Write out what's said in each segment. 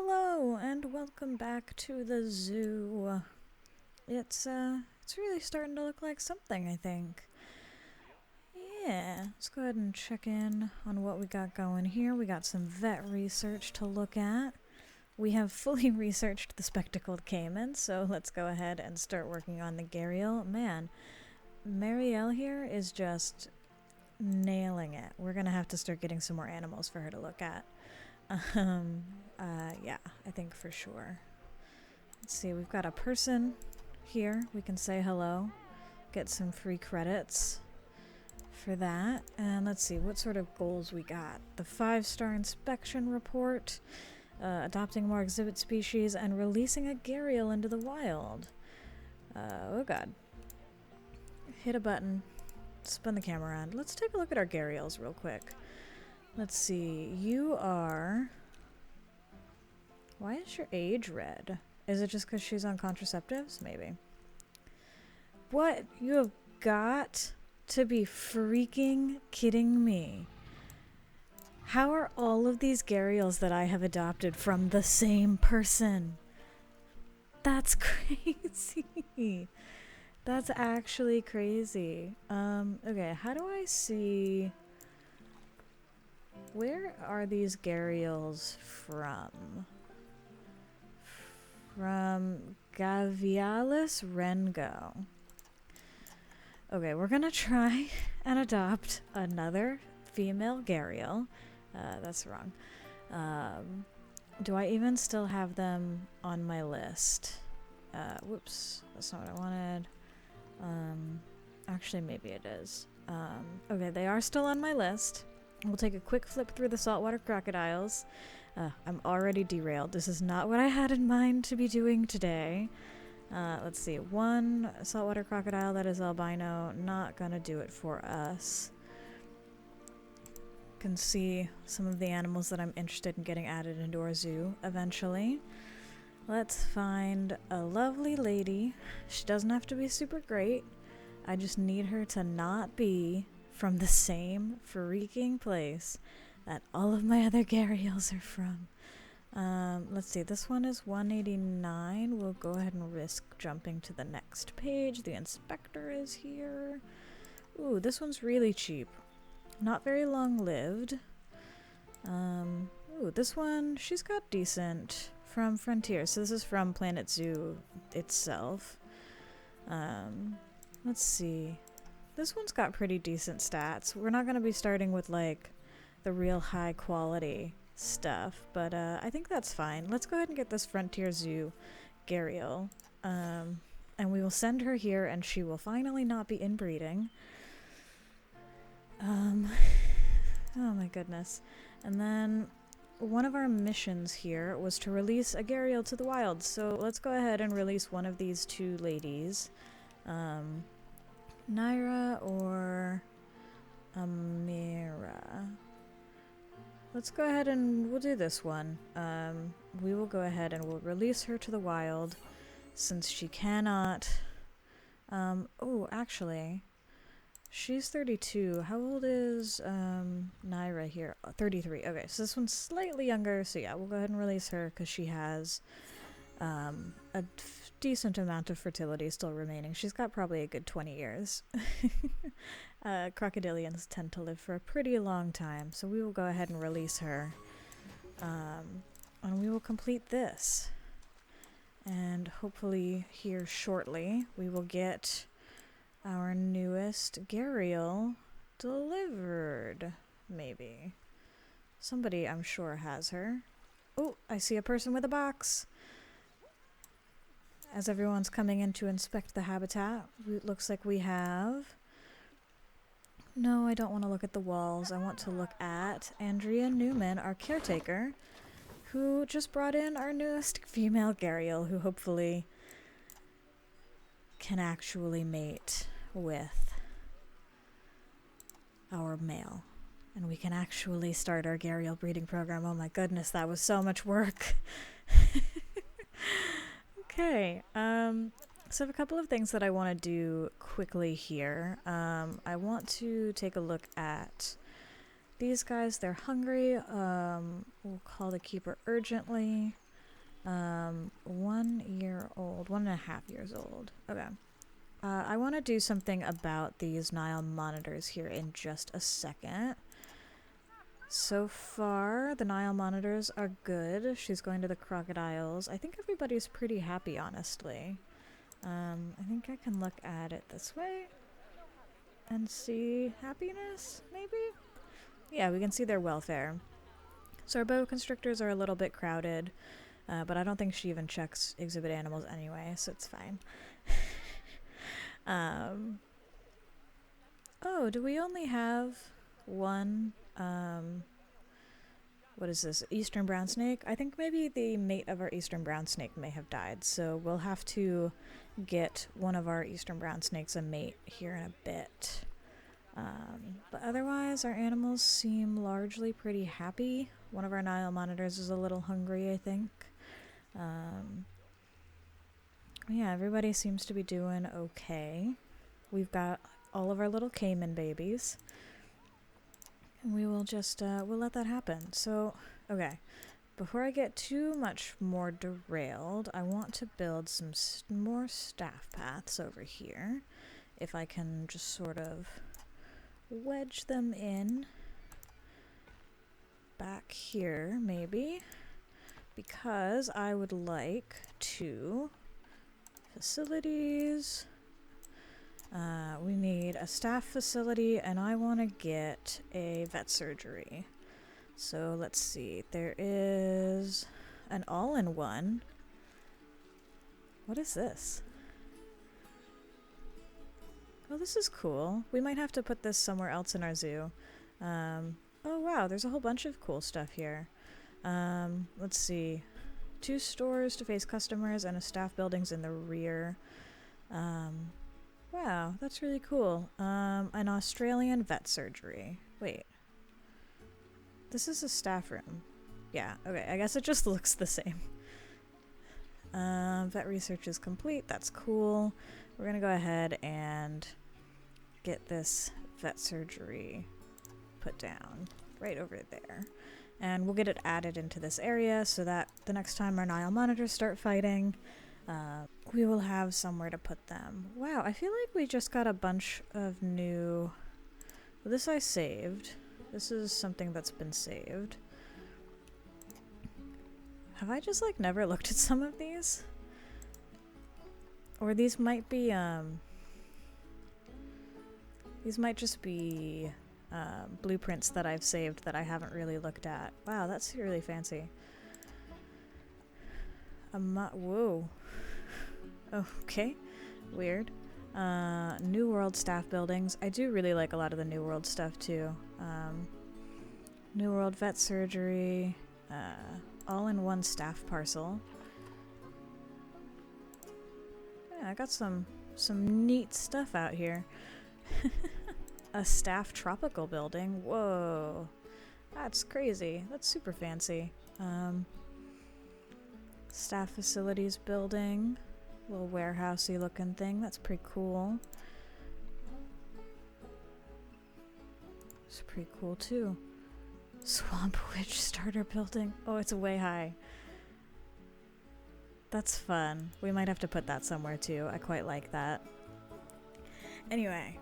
Hello and welcome back to the zoo. It's really starting to look like something, I think. Yeah, let's go ahead and check in on what we got going here. We got some vet research to look at. We have fully researched the spectacled caiman, so let's go ahead and start working on the gharial. Man, Marielle here is just nailing it. We're gonna have to start getting some more animals for her to look at. Yeah, I think for sure. Let's see, we've got a person here. We can say hello, get some free credits for that. And let's see, what sort of goals we got. The 5-star inspection report, adopting more exhibit species, and releasing a gharial into the wild. Oh god. Hit a button, spin the camera around. Let's take a look at our gharials real quick. Let's see, you are... Why is your age red? Is it just because she's on contraceptives? Maybe. What? You have got to be freaking kidding me. How are all of these gharials that I have adopted from the same person? That's crazy. That's actually crazy. Okay, how do I see... Where are these gharials from? From Gavialis Rengo. Okay, we're gonna try and adopt another female gharial. That's wrong. Do I even still have them on my list? Whoops, that's not what I wanted. Actually, maybe it is. Okay, they are still on my list. We'll take a quick flip through the saltwater crocodiles. I'm already derailed. This is not what I had in mind to be doing today. Let's see. One saltwater crocodile that is albino. Not gonna do it for us. Can see some of the animals that I'm interested in getting added into our zoo eventually. Let's find a lovely lady. She doesn't have to be super great. I just need her to not be from the same freaking place that all of my other gharials are from. Let's see, this one is 189. We'll go ahead and risk jumping to the next page. The inspector is here. Ooh, this one's really cheap. Not very long-lived. Ooh, this one, she's got decent from Frontier. So this is from Planet Zoo itself. Let's see. This one's got pretty decent stats. We're not going to be starting with, like, the real high-quality stuff, but I think that's fine. Let's go ahead and get this Frontier Zoo gharial, and we will send her here, and she will finally not be inbreeding. Oh my goodness. And then one of our missions here was to release a gharial to the wild, so let's go ahead and release one of these two ladies. Naira or Amira. Let's go ahead and we'll do this one. We will go ahead and we'll release her to the wild since she cannot... oh, actually, she's 32. How old is Naira here? 33. Okay, so this one's slightly younger, so yeah, we'll go ahead and release her because she has a decent amount of fertility still remaining. She's got probably a good 20 years. Crocodilians tend to live for a pretty long time, so we will go ahead and release her. And we will complete this. And hopefully here shortly we will get our newest gharial delivered. Maybe. Somebody, I'm sure, has her. Oh, I see a person with a box. As everyone's coming in to inspect the habitat, it looks like we have... No, I don't want to look at the walls. I want to look at Andrea Newman, our caretaker, who just brought in our newest female gharial, who hopefully can actually mate with our male. And we can actually start our gharial breeding program. Oh my goodness, that was so much work. Okay, so I have a couple of things that I want to do quickly here. I want to take a look at these guys. They're hungry. We'll call the keeper urgently. 1 year old, 1.5 years old. Okay. I want to do something about these Nile monitors here in just a second. So far, the Nile monitors are good. She's going to the crocodiles. I think everybody's pretty happy, honestly. I think I can look at it this way and see happiness, maybe? Yeah, we can see their welfare. So our boa constrictors are a little bit crowded, but I don't think she even checks exhibit animals anyway, so it's fine. Oh, do we only have one, what is this, eastern brown snake? I think maybe the mate of our eastern brown snake may have died, so we'll have to get one of our eastern brown snakes a mate here in a bit. But otherwise, our animals seem largely pretty happy. One of our Nile monitors is a little hungry, I think. Yeah, everybody seems to be doing okay. We've got all of our little caiman babies. And we will just, we'll let that happen. So, okay. Before I get too much more derailed, I want to build some more staff paths over here. If I can just sort of wedge them in back here, maybe. Because I would like to... Facilities... we need a staff facility, and I want to get a vet surgery. So let's see. There is an all-in-one. What is this? Oh, this is cool. We might have to put this somewhere else in our zoo. Oh wow, there's a whole bunch of cool stuff here. Let's see. 2 stores to face customers and a staff buildings in the rear. Wow, that's really cool. An Australian vet surgery. Wait. This is a staff room. Yeah, okay, I guess it just looks the same. Vet research is complete. That's cool. We're gonna go ahead and get this vet surgery put down right over there. And we'll get it added into this area so that the next time our Nile monitors start fighting, we will have somewhere to put them. Wow, I feel like we just got a bunch of new... Well, this I saved. This is something that's been saved. Have I just, like, never looked at some of these? Or these might be, these might just be, blueprints that I've saved that I haven't really looked at. Wow, that's really fancy. Whoa. Okay. Weird. New World staff buildings. I do really like a lot of the New World stuff, too. New World vet surgery. All-in-one staff parcel. Yeah, I got some neat stuff out here. A staff tropical building. Whoa. That's crazy. That's super fancy. Staff facilities building. Little warehousey looking thing. That's pretty cool. It's pretty cool too. Swamp Witch starter building. Oh, it's way high. That's fun. We might have to put that somewhere too. I quite like that. Anyway,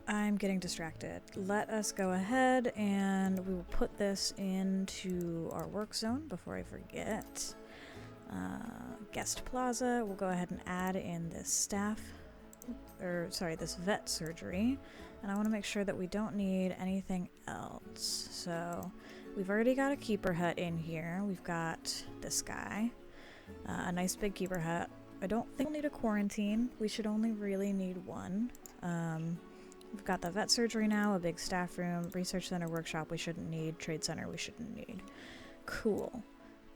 I'm getting distracted. Let us go ahead and we will put this into our work zone before I forget. Guest plaza. We'll go ahead and add in this staff, this vet surgery. And I want to make sure that we don't need anything else. So we've already got a keeper hut in here. We've got this guy. A nice big keeper hut. I don't think we'll need a quarantine. We should only really need one. We've got the vet surgery now, a big staff room, research center, workshop we shouldn't need, trade center we shouldn't need. Cool.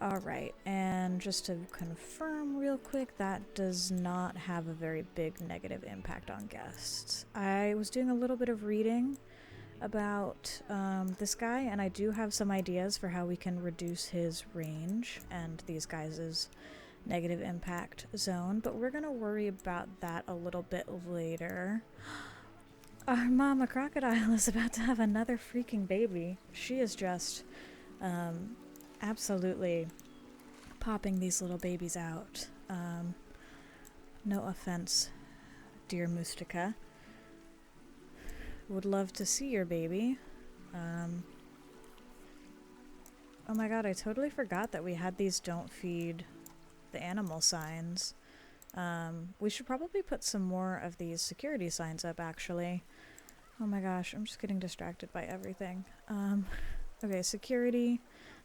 Alright, and just to confirm real quick, that does not have a very big negative impact on guests. I was doing a little bit of reading about this guy, and I do have some ideas for how we can reduce his range and these guys' negative impact zone, but we're going to worry about that a little bit later. Our mama crocodile is about to have another freaking baby. She is just absolutely popping these little babies out. No offense, dear Mustica. Would love to see your baby. Oh my god, I totally forgot that we had these don't feed the animal signs. We should probably put some more of these security signs up, actually. Oh my gosh, I'm just getting distracted by everything. Okay, security.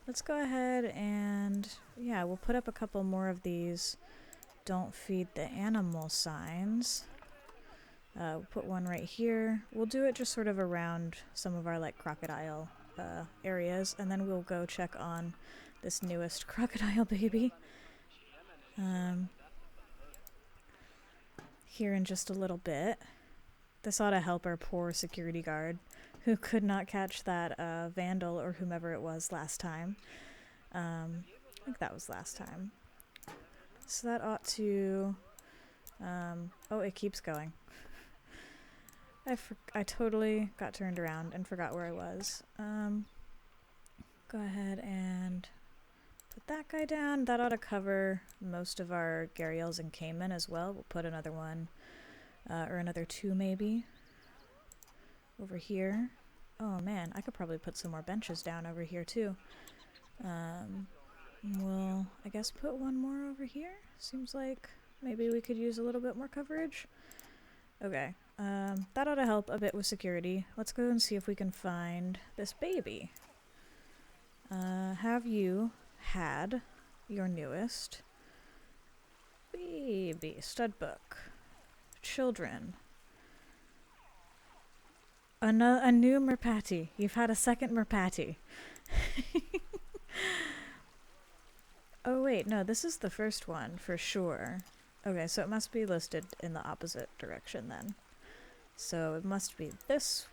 Let's go ahead and, yeah, we'll put up a couple more of these don't feed the animal signs. We'll put one right here. We'll do it just sort of around some of our, like, crocodile areas, and then we'll go check on this newest crocodile baby. Here in just a little bit. This ought to help our poor security guard who could not catch that vandal or whomever it was last time. I think that was last time. So that ought to... oh, it keeps going. I totally got turned around and forgot where I was. Go ahead and put that guy down. That ought to cover most of our gharials and caiman as well. We'll put another one, or another two maybe, over here. Oh man, I could probably put some more benches down over here too. We'll, I guess, put one more over here. Seems like maybe we could use a little bit more coverage. Okay. That ought to help a bit with security. Let's go and see if we can find this baby. Have you had your newest baby? Stud book. Children. A new Merpati. You've had a second Merpati. Oh wait, no, this is the first one for sure. Okay, so it must be listed in the opposite direction then. So it must be this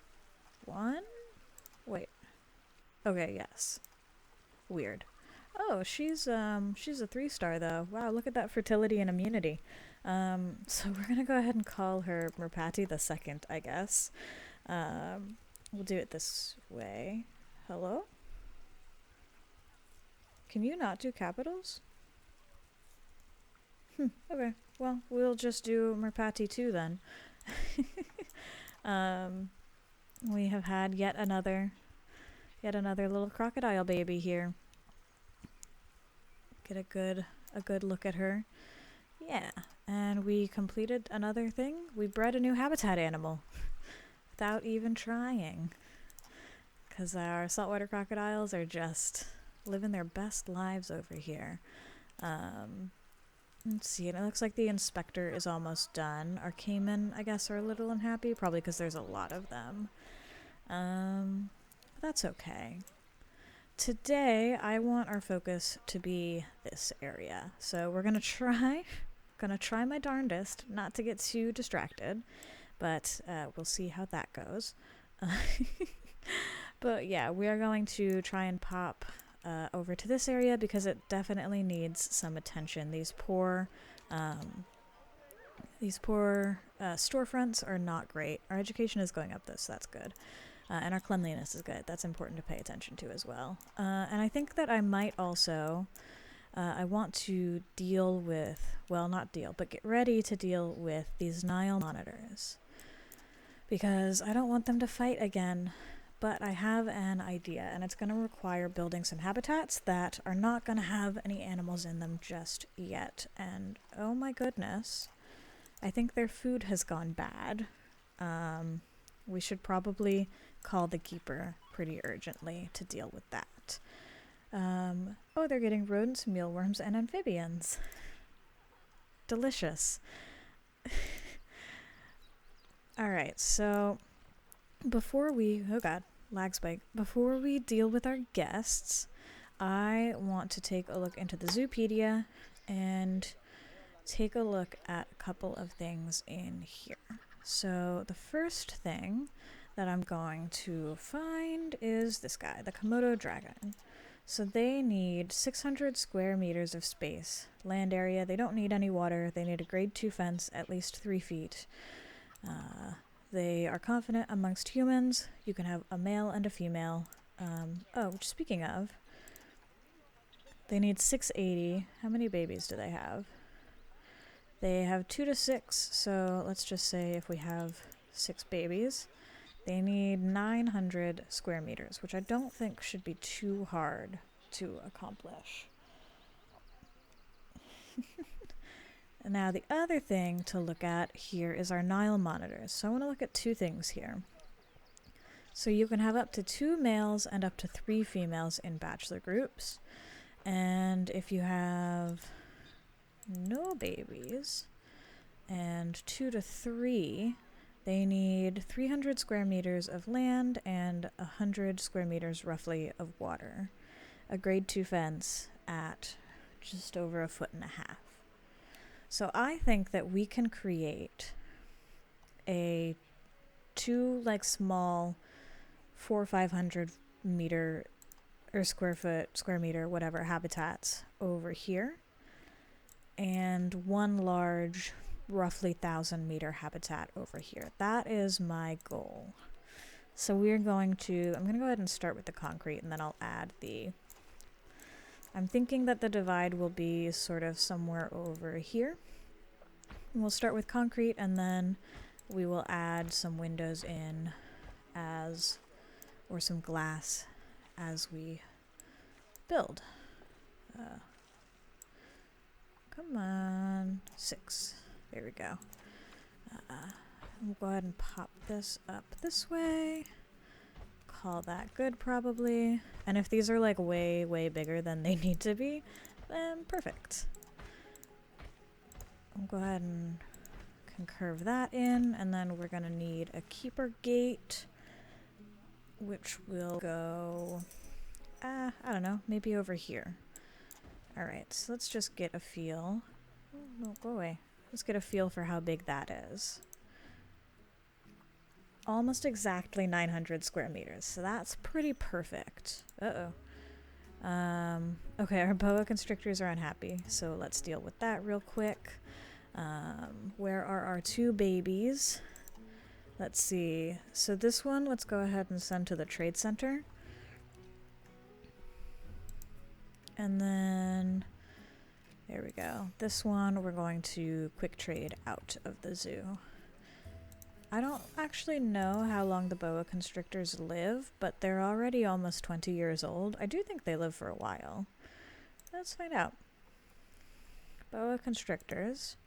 one? Wait. Okay, yes. Weird. Oh, she's a 3-star though. Wow, look at that fertility and immunity. So we're gonna go ahead and call her Merpati the second, I guess. We'll do it this way. Hello? Can you not do capitals? Okay. Well, we'll just do Merpati 2 then. We have had yet another little crocodile baby here. Get a good look at her. Yeah, and we completed another thing. We bred a new habitat animal without even trying. Because our saltwater crocodiles are just living their best lives over here. Let's see, and it looks like the inspector is almost done. Our caiman, I guess, are a little unhappy, probably because there's a lot of them. But that's okay. Today, I want our focus to be this area. So we're gonna try my darndest not to get too distracted, but we'll see how that goes. But yeah, we are going to try and pop over to this area because it definitely needs some attention. These poor storefronts are not great. Our education is going up, though, so that's good. And our cleanliness is good. That's important to pay attention to as well. And I think that I might also, I want to deal with, well, not deal, but get ready to deal with these Nile monitors. Because I don't want them to fight again. But I have an idea, and it's going to require building some habitats that are not going to have any animals in them just yet. And oh my goodness, I think their food has gone bad. We should probably call the keeper pretty urgently to deal with that. Oh, they're getting rodents, mealworms, and amphibians. Delicious. Alright, so before we, oh god, lag spike. Before we deal with our guests, I want to take a look into the Zoopedia and take a look at a couple of things in here. So the first thing that I'm going to find is this guy, the Komodo dragon. So they need 600 square meters of space, land area. They don't need any water. They need a grade 2 fence, at least 3 feet. They are confident amongst humans. You can have a male and a female. Oh, speaking of, They need 680. How many babies do they have? They have 2 to 6, so let's just say if we have 6 babies, they need 900 square meters, which I don't think should be too hard to accomplish. Now the other thing to look at here is our Nile monitors. So I want to look at 2 things here. So you can have up to 2 males and up to 3 females in bachelor groups. And if you have no babies and 2 to 3, they need 300 square meters of land and 100 square meters roughly of water. A grade 2 fence at just over 1.5 feet. So I think that we can create a 2 like small 400 or 500 meter or square meter, whatever, habitats over here, and 1 large roughly 1,000 meter habitat over here. That is my goal. So we're going to, I'm going to go ahead and start with the concrete, and then I'll add I'm thinking that the divide will be sort of somewhere over here. We'll start with concrete, and then we will add some windows in or some glass as we build. Come on, 6. There we go. We'll go ahead and pop this up this way. Call that good, probably. And if these are like way, way bigger than they need to be, then perfect. We'll go ahead and can curve that in, and then we're gonna need a keeper gate, which will go, I don't know, maybe over here. Alright, so let's just get a feel. Oh, no, go away. Let's get a feel for how big that is. Almost exactly 900 square meters, so that's pretty perfect. Okay, our boa constrictors are unhappy, so let's deal with that real quick. Where are our 2 babies? Let's see. So this one, let's go ahead and send to the trade center. And then, there we go. This one we're going to quick trade out of the zoo. I don't actually know how long the boa constrictors live, but they're already almost 20 years old. I do think they live for a while. Let's find out. Boa constrictors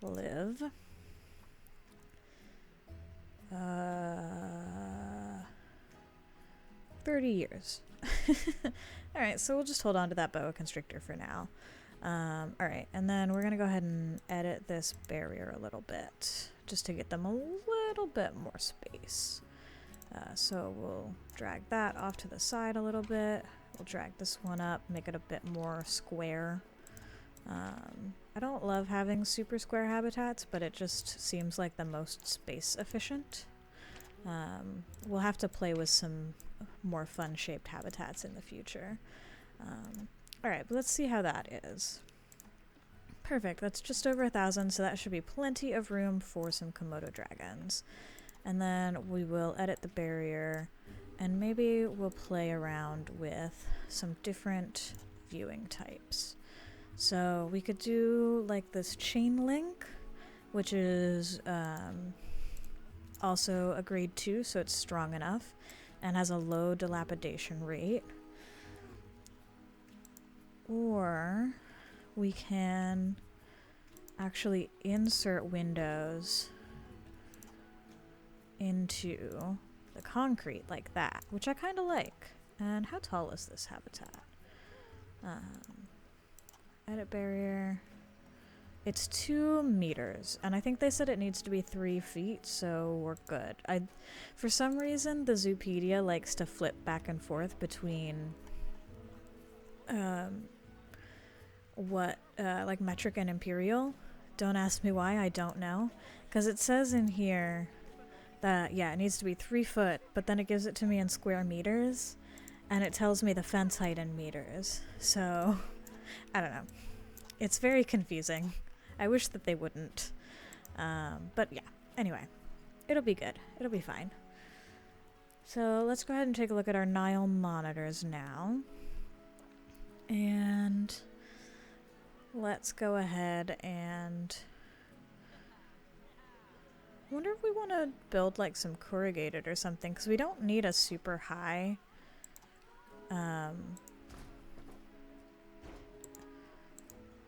live 30 years. Alright, so we'll just hold on to that boa constrictor for now. Alright, and then we're gonna go ahead and edit this barrier a little bit, just to get them a little bit more space. So we'll drag that off to the side a little bit. We'll drag this one up, make it a bit more square. I don't love having super square habitats, but it just seems like the most space efficient. We'll have to play with some more fun shaped habitats in the future. Alright, but let's see how that is. Perfect, that's just over 1,000, so that should be plenty of room for some Komodo dragons. And then we will edit the barrier, and maybe we'll play around with some different viewing types. So we could do like this chain link, which is also a grade 2, so it's strong enough and has a low dilapidation rate. Or we can actually insert windows into the concrete like that, which I kind of like. And how tall is this habitat? Edit barrier. It's 2 meters, and I think they said it needs to be 3 feet, so we're good. For some reason, the Zoopedia likes to flip back and forth between like metric and imperial. Don't ask me why, I don't know. Because it says in here that, yeah, it needs to be 3 foot, but then it gives it to me in square meters, and it tells me the fence height in meters. So, I don't know. It's very confusing. I wish that they wouldn't. But yeah, anyway. It'll be good. It'll be fine. So let's go ahead and take a look at our Nile monitors now. And let's go ahead and I wonder if we want to build like some corrugated or something, because we don't need a super high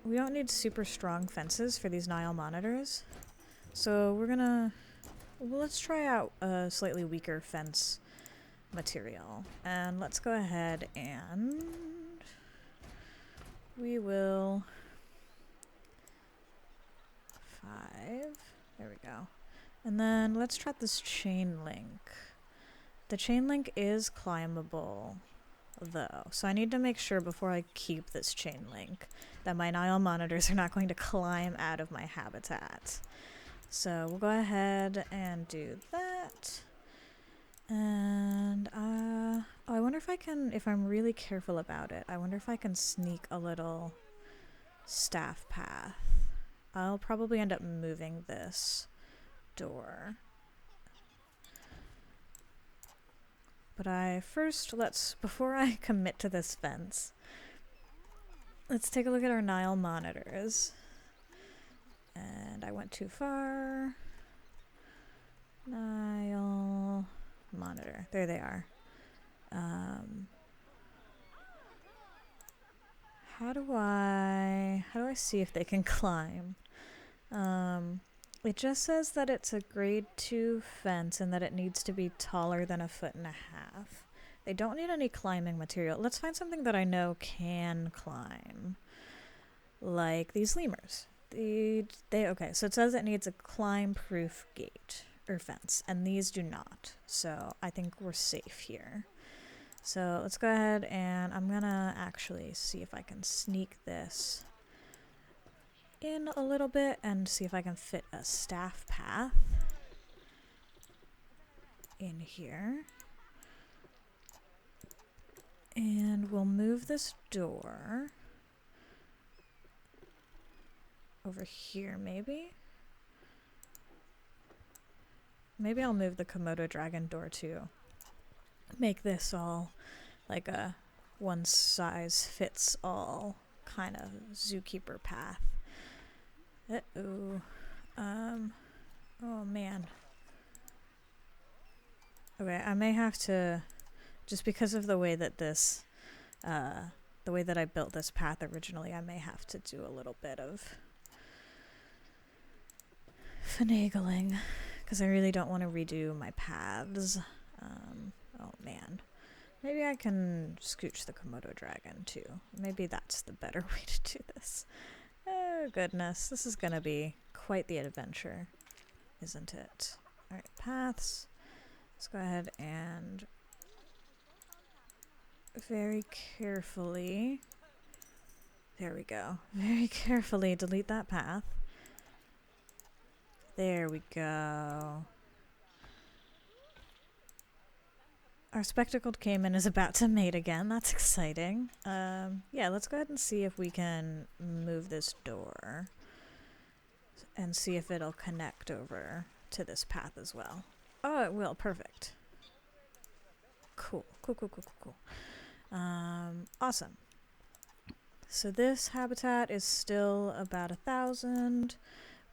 we don't need super strong fences for these Nile monitors. So we're gonna, well, let's try out a slightly weaker fence material. And let's go ahead and we will 5. There we go. And then let's try this chain link. The chain link is climbable though, so I need to make sure before I keep this chain link that my Nile monitors are not going to climb out of my habitat. So we'll go ahead and do that. And oh, I wonder if I can, if I'm really careful about it, I wonder if I can sneak a little staff path. I'll probably end up moving this door. But before I commit to this fence, let's take a look at our Nile monitors. And I went too far. Nile monitor. There they are. How do I see if they can climb? It just says that it's a grade 2 fence and that it needs to be taller than 1.5 feet. They don't need any climbing material. Let's find something that I know can climb. Like these lemurs. Okay, so it says it needs a climb-proof gate or fence, and these do not. So I think we're safe here. So let's go ahead and I'm gonna actually see if I can sneak this in a little bit and see if I can fit a staff path in here. And we'll move this door over here, maybe? Maybe I'll move the Komodo dragon door too. Make this all like a one-size-fits-all kind of zookeeper path. Uh-oh. Oh man. Okay, I may have to, just because of the way that this, the way that I built this path originally, I may have to do a little bit of finagling, because I really don't want to redo my paths. Oh man. Maybe I can scooch the Komodo dragon too. Maybe that's the better way to do this. Oh goodness, this is gonna be quite the adventure, isn't it? Alright, paths. Let's go ahead and very carefully, there we go, very carefully delete that path. There we go. Our spectacled caiman is about to mate again. That's exciting. Yeah, let's go ahead and see if we can move this door and see if it'll connect over to this path as well. Oh, it will. Perfect. Cool. Cool. Awesome. So this habitat is still about 1,000.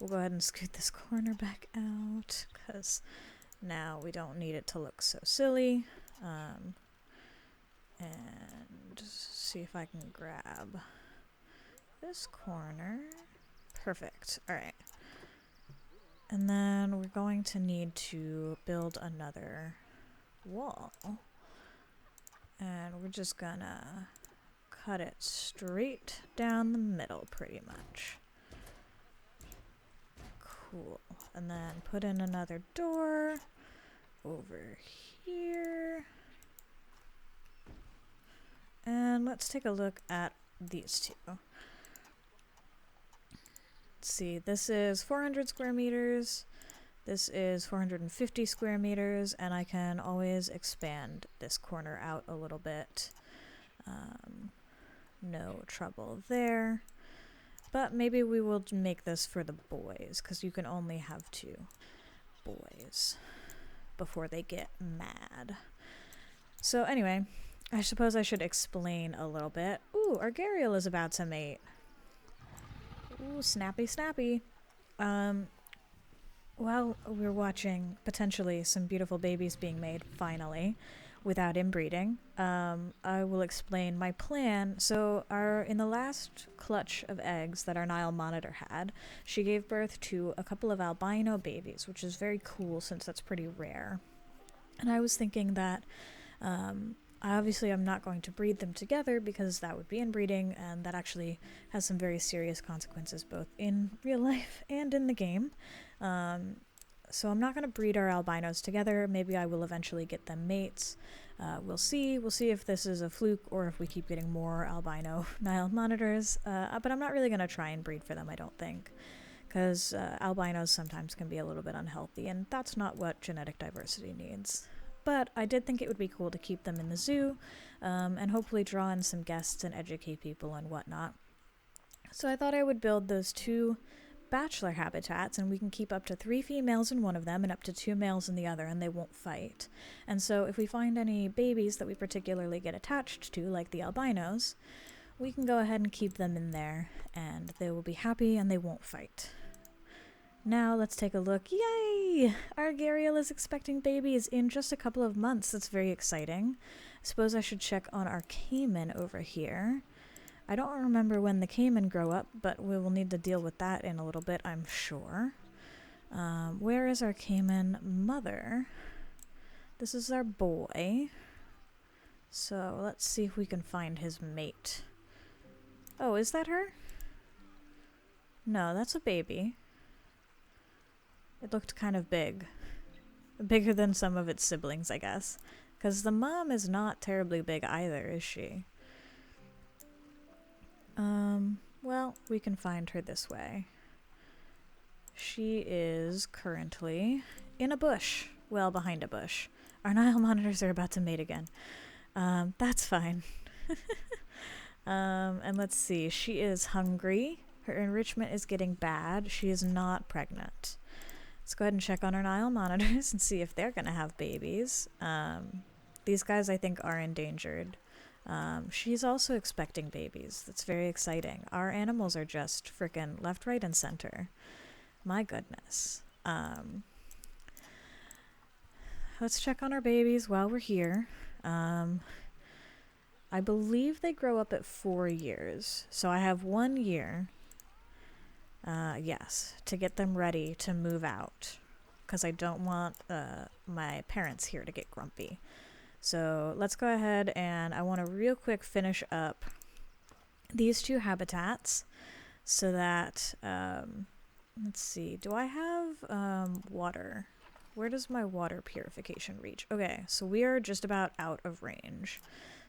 We'll go ahead and scoot this corner back out because now we don't need it to look so silly. And see if I can grab this corner. Perfect. Alright. And then we're going to need to build another wall. And we're just gonna cut it straight down the middle pretty much. Cool. And then put in another door over here. And let's take a look at these two. Let's see, this is 400 square meters. This is 450 square meters, and I can always expand this corner out a little bit. No trouble there. But maybe we will make this for the boys, because you can only have 2 boys before they get mad. So anyway, I suppose I should explain a little bit. Ooh, our gharial is about to mate. Ooh, snappy, snappy. While we're watching potentially some beautiful babies being made, finally, without inbreeding, I will explain my plan. So, in the last clutch of eggs that our Nile monitor had, she gave birth to a couple of albino babies, which is very cool since that's pretty rare. And I was thinking that obviously I'm not going to breed them together because that would be inbreeding, and that actually has some very serious consequences both in real life and in the game. So I'm not going to breed our albinos together. Maybe I will eventually get them mates. We'll see. We'll see if this is a fluke or if we keep getting more albino Nile monitors. But I'm not really going to try and breed for them, I don't think, because albinos sometimes can be a little bit unhealthy, and that's not what genetic diversity needs. But I did think it would be cool to keep them in the zoo and hopefully draw in some guests and educate people and whatnot. So I thought I would build those 2 bachelor habitats, and we can keep up to 3 females in one of them and up to 2 males in the other, and they won't fight. And so if we find any babies that we particularly get attached to, like the albinos, we can go ahead and keep them in there, and they will be happy and they won't fight. Now let's take a look. Yay! Our gharial is expecting babies in just a couple of months. That's very exciting. I suppose I should check on our caiman over here. I don't remember when the caiman grow up, but we will need to deal with that in a little bit, I'm sure. Where is our caiman mother? This is our boy. So let's see if we can find his mate. Oh, is that her? No, that's a baby. It looked kind of big. Bigger than some of its siblings, I guess. Because the mom is not terribly big either, is she? Well, we can find her this way. She is currently in a bush. Well, behind a bush. Our Nile monitors are about to mate again. That's fine. And let's see. She is hungry. Her enrichment is getting bad. She is not pregnant. Let's go ahead and check on our Nile monitors and see if they're going to have babies. These guys, I think, are endangered. She's also expecting babies. That's very exciting. Our animals are just frickin' left, right, and center. My goodness. Let's check on our babies while we're here. I believe they grow up at 4 years. So I have 1 year. Yes, to get them ready to move out, because I don't want my parents here to get grumpy. So let's go ahead, and I want to real quick finish up these 2 habitats so that, let's see, do I have water? Where does my water purification reach? Okay, so we are just about out of range.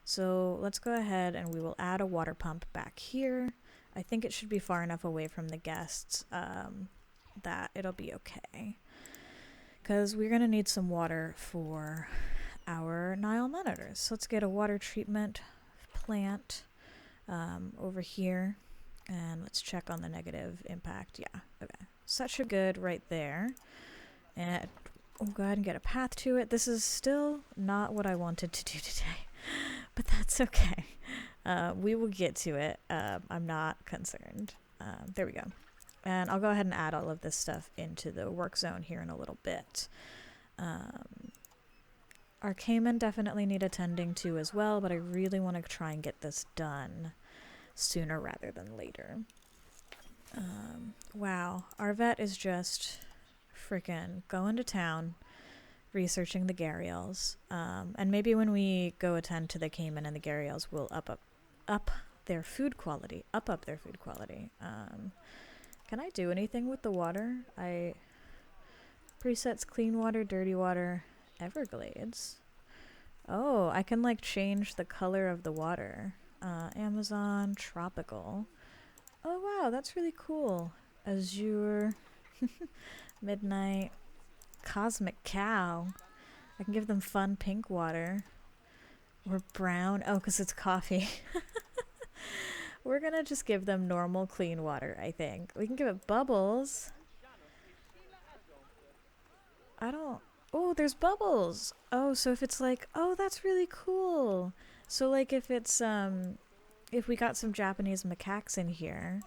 So let's go ahead and we will add a water pump back here. I think it should be far enough away from the guests that it'll be okay. Because we're going to need some water for our Nile monitors. So let's get a water treatment plant over here. And let's check on the negative impact. Yeah, okay. Such a good right there. And we'll go ahead and get a path to it. This is still not what I wanted to do today. But that's okay. We will get to it. I'm not concerned. There we go. And I'll go ahead and add all of this stuff into the work zone here in a little bit. Our caiman definitely need attending to as well, but I really want to try and get this done sooner rather than later. Wow, our vet is just freaking going to town researching the gharials. And maybe when we go attend to the caiman and the gharials, we'll up their food quality. Up their food quality. Can I do anything with the water? Presets clean water, dirty water, Everglades. Oh, I can like change the color of the water. Amazon, tropical. Oh wow, that's really cool. Azure, midnight, cosmic cow. I can give them fun pink water. Or brown. Oh, because it's coffee. We're gonna just give them normal clean water, I think. We can give it bubbles. I don't... Oh, there's bubbles! Oh, so if it's like... Oh, that's really cool! So like if it's if we got some Japanese macaques in here,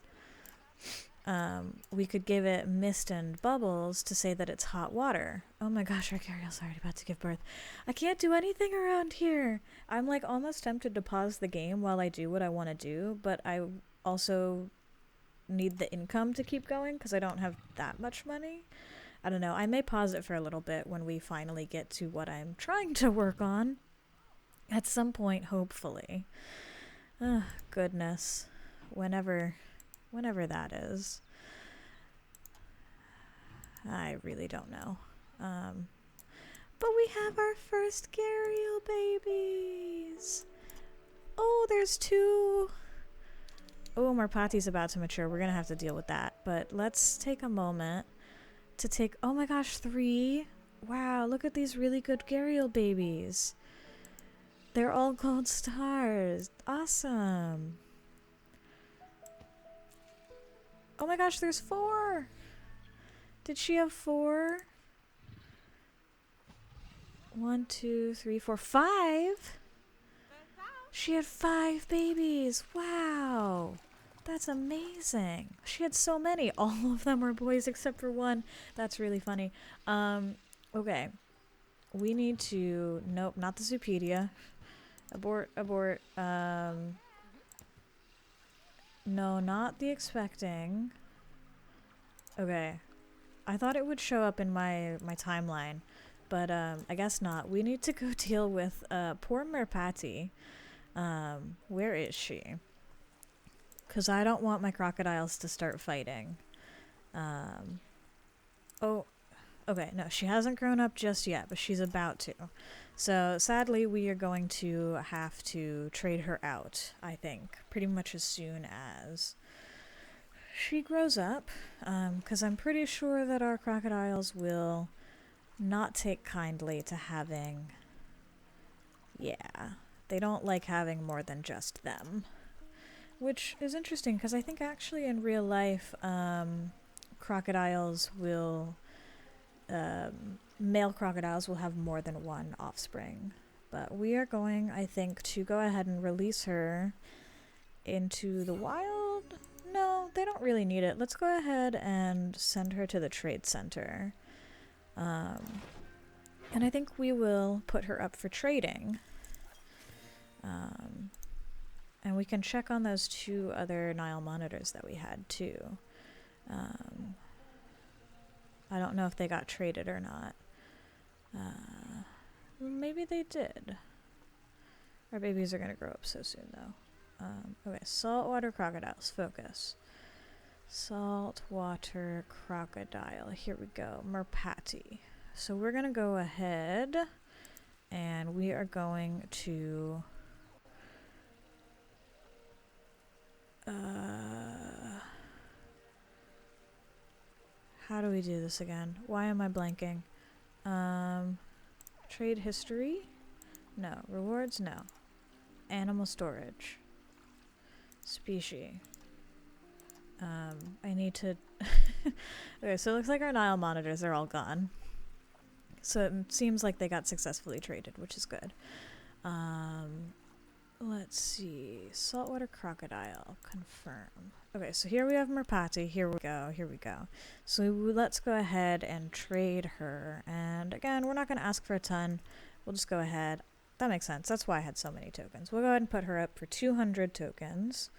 we could give it mist and bubbles to say that it's hot water. Oh my gosh, our gharials are already about to give birth. I can't do anything around here. I'm like almost tempted to pause the game while I do what I want to do, but I also need the income to keep going because I don't have that much money. I don't know. I may pause it for a little bit when we finally get to what I'm trying to work on. At some point, hopefully. Goodness. Whenever that is. I really don't know. But we have our first gharial babies. Oh, there's 2. Oh, Merpati's about to mature. We're gonna have to deal with that. But let's take a moment to take... Oh my gosh, 3. Wow, look at these really good gharial babies. They're all gold stars. Awesome. Oh my gosh, there's 4. Did she have 4? 1, 2, 3, 4, 5? She had 5 babies. Wow. That's amazing. She had so many. All of them were boys except for 1. That's really funny. Okay. We need to... Nope, not the Zoopedia. Abort. No, not the expecting. Okay. I thought it would show up in my timeline, but I guess not. We need to go deal with poor Merpati. Where is she? Because I don't want my crocodiles to start fighting. Oh, okay. No, she hasn't grown up just yet, but she's about to. So sadly, we are going to have to trade her out, I think, pretty much as soon as she grows up, because I'm pretty sure that our crocodiles will not take kindly to having... Yeah, they don't like having more than just them. Which is interesting, because I think actually in real life, crocodiles will... male crocodiles will have more than 1 offspring. But we are going, I think, to go ahead and release her into the wild. No, they don't really need it. Let's go ahead and send her to the trade center. And I think we will put her up for trading. And we can check on those 2 other Nile monitors that we had too. I don't know if they got traded or not. Maybe they did. Our babies are gonna grow up so soon though. Okay, saltwater crocodiles, focus. Saltwater crocodile, here we go, Merpati. So we're gonna go ahead and we are going to how do we do this again? Why am I blanking? Trade history? No. Rewards? No. Animal storage. Species. I need to... Okay, so it looks like our Nile monitors are all gone. So it seems like they got successfully traded, which is good. Let's see. Saltwater crocodile. Confirm. Okay, so here we have Merpati. Here we go. So let's go ahead and trade her. And again, we're not going to ask for a ton. We'll just go ahead. That makes sense. That's why I had so many tokens. We'll go ahead and put her up for 200 tokens.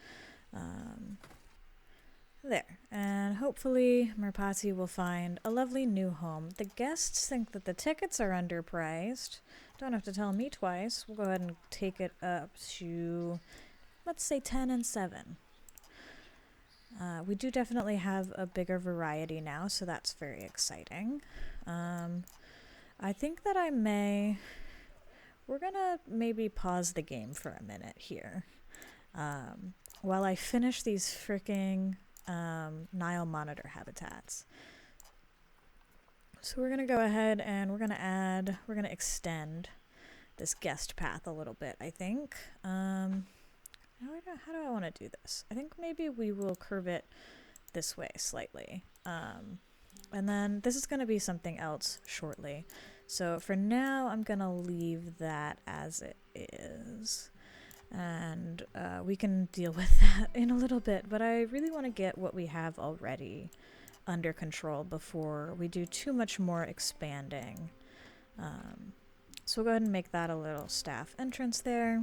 There. And hopefully Merpati will find a lovely new home. The guests think that the tickets are underpriced. Don't have to tell me twice. We'll go ahead and take it up to, let's say, 10 and 7. We do definitely have a bigger variety now, so that's very exciting. I think that we're gonna maybe pause the game for a minute here. While I finish these freaking Nile monitor habitats. So we're gonna go ahead and we're gonna extend this guest path a little bit, I think. How do I want to do this? I think maybe we will curve it this way slightly. And then this is going to be something else shortly. So for now, I'm going to leave that as it is. And we can deal with that in a little bit, but I really want to get what we have already under control before we do too much more expanding. So we'll go ahead and make that a little staff entrance there.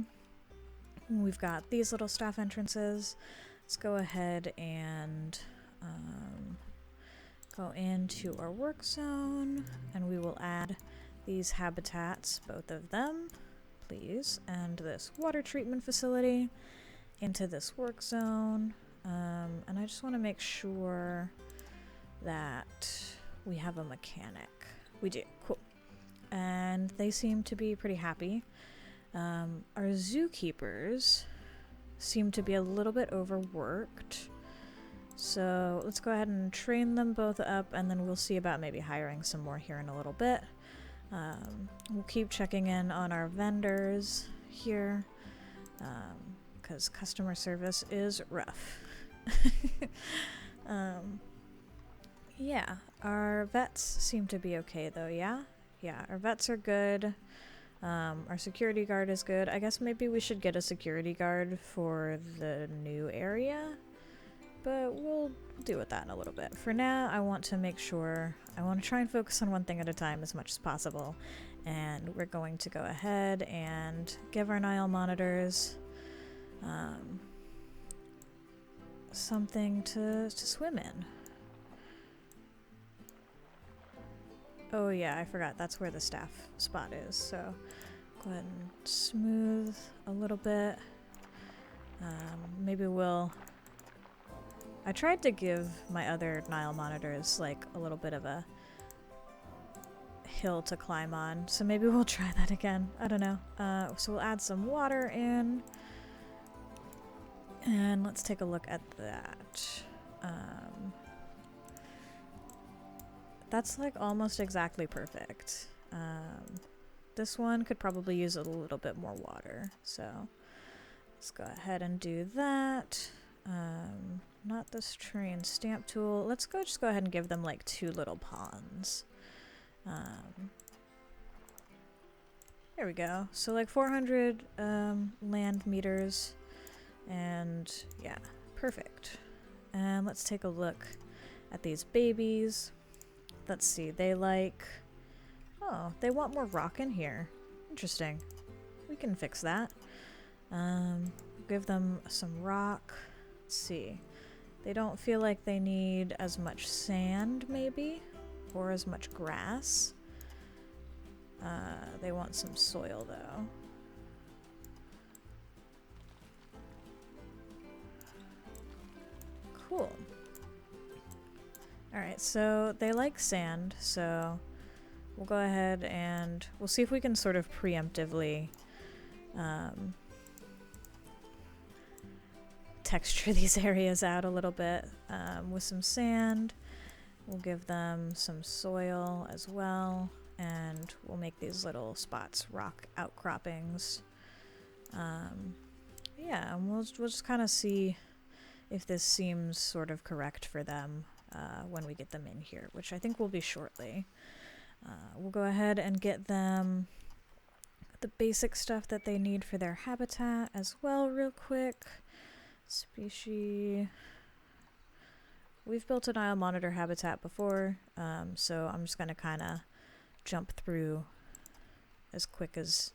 We've got these little staff entrances. Let's go ahead and go into our work zone, and we will add these habitats, both of them, please, and this water treatment facility into this work zone. And I just want to make sure that we have a mechanic. We do. Cool. And they seem to be pretty happy. Our zookeepers seem to be a little bit overworked. So let's go ahead and train them both up, and then we'll see about maybe hiring some more here in a little bit. We'll keep checking in on our vendors here, because customer service is rough. Yeah, our vets seem to be okay though, yeah? Yeah, our vets are good. Our security guard is good. I guess maybe we should get a security guard for the new area, but we'll deal with that in a little bit. For now, I want to make sure, I want to try and focus on one thing at a time as much as possible, and we're going to go ahead and give our Nile monitors something to swim in. Oh yeah, I forgot, that's where the staff spot is, so go ahead and smooth a little bit. Maybe we'll... I tried to give my other Nile monitors like a little bit of a hill to climb on, so maybe we'll try that again. I don't know. So we'll add some water in, and let's take a look at that. That's like almost exactly perfect. This one could probably use a little bit more water, so let's go ahead and do that. Not this train stamp tool. Let's just go ahead and give them like 2 little ponds. There we go. So like 400 land meters, and yeah, perfect. And let's take a look at these babies. Let's see, they like... Oh, they want more rock in here. Interesting. We can fix that. Give them some rock. Let's see. They don't feel like they need as much sand, maybe? Or as much grass. They want some soil, though. Cool. Alright, so they like sand, so we'll go ahead and we'll see if we can sort of preemptively texture these areas out a little bit with some sand. We'll give them some soil as well, and we'll make these little spots rock outcroppings. Yeah, and we'll just kind of see if this seems sort of correct for them when we get them in here, which I think will be shortly. We'll go ahead and get them the basic stuff that they need for their habitat as well real quick. Species. We've built a Nile monitor habitat before, so I'm just gonna kind of jump through as quick as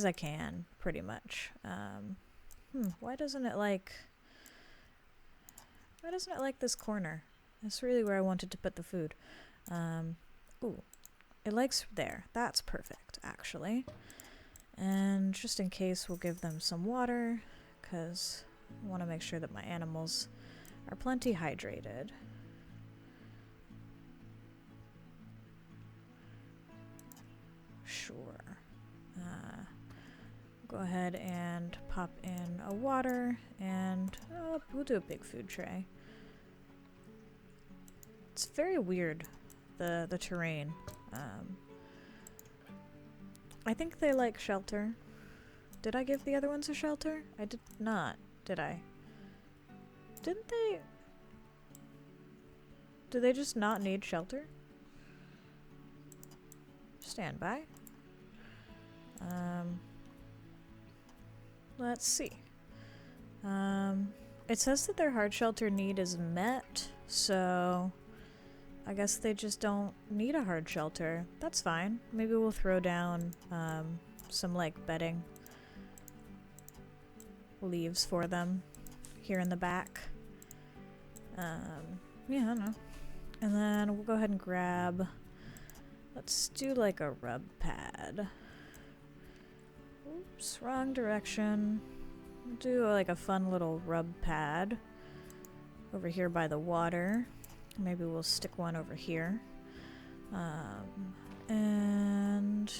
I can, pretty much. Why doesn't it like this corner? That's really where I wanted to put the food. Ooh, it likes there. That's perfect, actually. And just in case, we'll give them some water, because I want to make sure that my animals are plenty hydrated. Sure. Go ahead and pop in a water, and we'll do a big food tray. It's very weird, the terrain. I think they like shelter. Did I give the other ones a shelter? I did not, did I? Didn't they? Do they just not need shelter? Stand by. let's see. It says that their hard shelter need is met, so I guess they just don't need a hard shelter. That's fine. Maybe we'll throw down some like bedding leaves for them here in the back. Yeah, I don't know. And then we'll go ahead and grab, let's do like a rub pad. Oops, wrong direction. We'll do like a fun little rub pad over here by the water. Maybe we'll stick one over here. And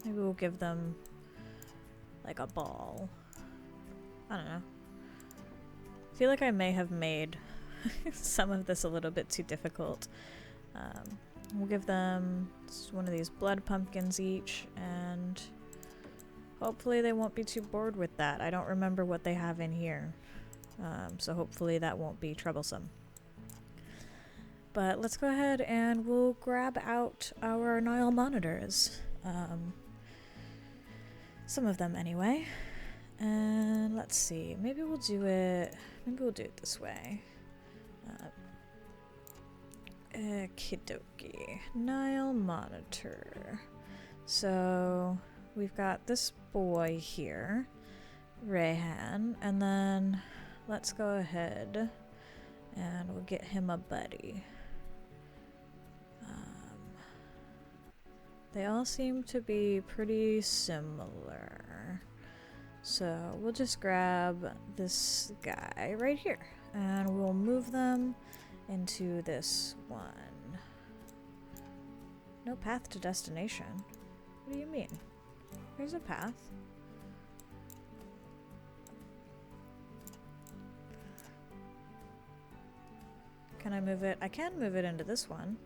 maybe we'll give them like a ball. I don't know. I feel like I may have made some of this a little bit too difficult. We'll give them one of these blood pumpkins each, and hopefully they won't be too bored with that. I don't remember what they have in here, so hopefully that won't be troublesome. But let's go ahead and we'll grab out our Nile monitors. Some of them anyway. And let's see, maybe we'll do it this way. Okie Nile monitor. So we've got this boy here, Rayhan, and then let's go ahead and we'll get him a buddy. They all seem to be pretty similar. So we'll just grab this guy right here and we'll move them into this one. No path to destination. What do you mean? There's a path. Can I move it? I can move it into this one.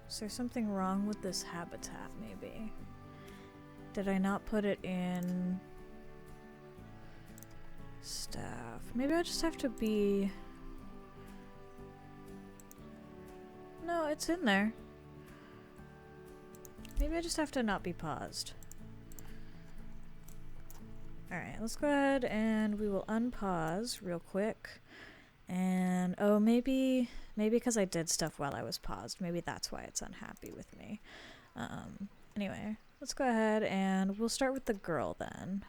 Is there something wrong with this habitat, maybe? Did I not put it in staff? Maybe I just have to be... No, it's in there. Maybe I just have to not be paused. Alright, let's go ahead and we will unpause real quick. And, oh, maybe because I did stuff while I was paused. Maybe that's why it's unhappy with me. Anyway, let's go ahead and we'll start with the girl then.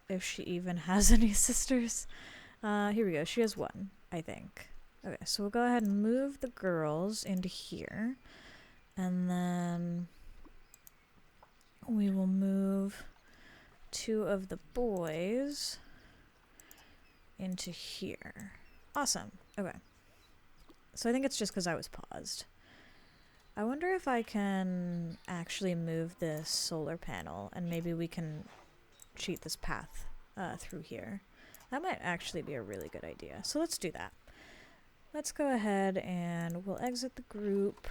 If she even has any sisters. Here we go. She has one, I think. Okay, so we'll go ahead and move the girls into here. And then we will move two of the boys into here. Awesome. Okay. So I think it's just because I was paused. I wonder if I can actually move this solar panel and maybe we can cheat this path through here. That might actually be a really good idea. So let's do that. Let's go ahead and we'll exit the group,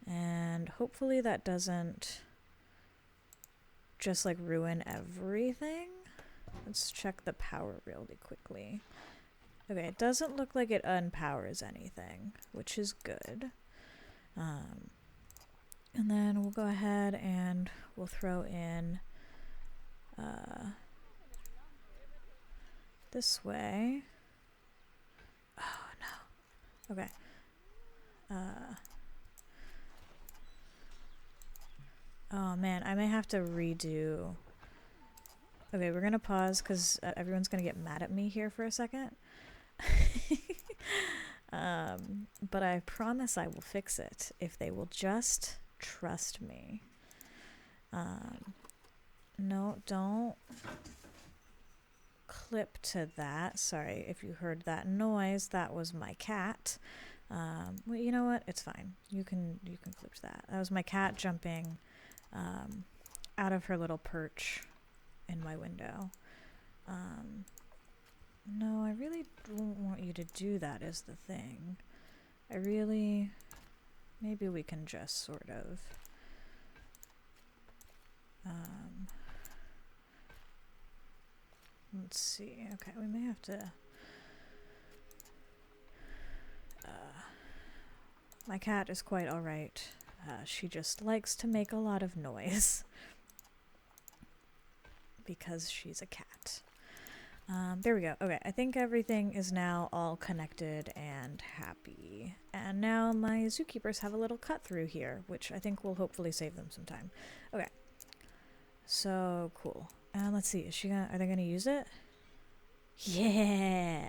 and hopefully that doesn't just like ruin everything. Let's check the power really quickly. Okay, it doesn't look like it unpowers anything, which is good. And then we'll go ahead and we'll throw in this way. Oh no. Okay. Oh man, I may have to redo. Okay, we're gonna pause because everyone's gonna get mad at me here for a second. But I promise I will fix it if they will just trust me. No, don't clip to that. Sorry if you heard that noise. That was my cat. Well, you know what? It's fine. You can clip to that. That was my cat jumping out of her little perch in my window. No, I really don't want you to do that is the thing. I really maybe we can just sort of let's see. Okay, we may have to my cat is quite alright. She just likes to make a lot of noise because she's a cat. There we go. Okay, I think everything is now all connected and happy. And now my zookeepers have a little cut through here, which I think will hopefully save them some time. Okay. So cool. And let's see, are they gonna use it? Yeah!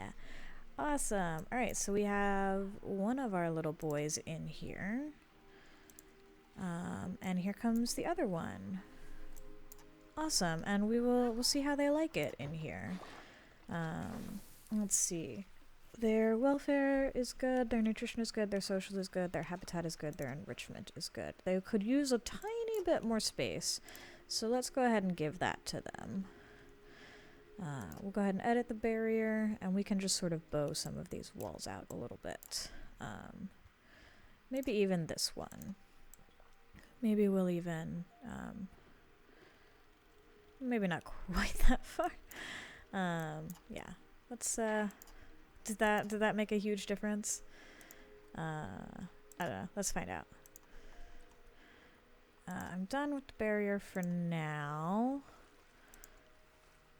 Awesome. Alright, so we have one of our little boys in here. And here comes the other one. Awesome. And we'll see how they like it in here. Let's see. Their welfare is good, their nutrition is good, their social is good, their habitat is good, their enrichment is good. They could use a tiny bit more space, so let's go ahead and give that to them. We'll go ahead and edit the barrier, and we can just sort of bow some of these walls out a little bit. Maybe even this one. Maybe we'll even, maybe not quite that far. Yeah. Let's, did that make a huge difference? I don't know. Let's find out. I'm done with the barrier for now.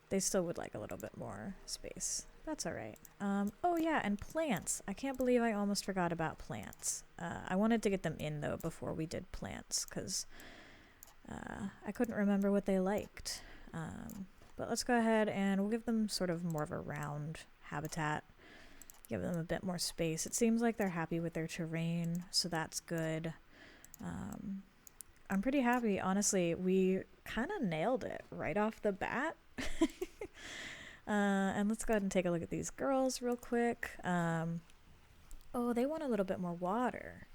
They still would like a little bit more space. That's alright. Oh yeah, and plants. I can't believe I almost forgot about plants. I wanted to get them in, though, before we did plants, because I couldn't remember what they liked. But let's go ahead and we'll give them sort of more of a round habitat. Give them a bit more space. It seems like they're happy with their terrain, so that's good. I'm pretty happy, honestly. We kind of nailed it right off the bat. And let's go ahead and take a look at these girls real quick. Oh, they want a little bit more water.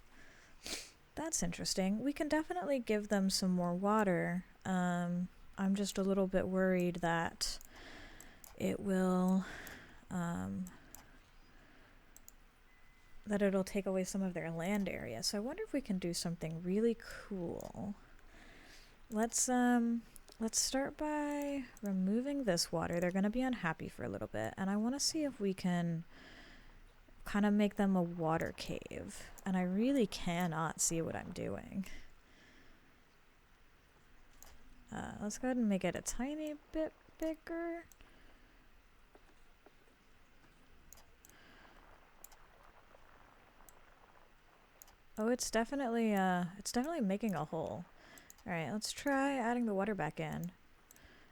That's interesting. We can definitely give them some more water. I'm just a little bit worried that it will, that it'll take away some of their land area. So I wonder if we can do something really cool. Let's start by removing this water. They're going to be unhappy for a little bit, and I want to see if we can kind of make them a water cave. And I really cannot see what I'm doing. Let's go ahead and make it a tiny bit bigger. Oh, it's definitely making a hole. Alright, let's try adding the water back in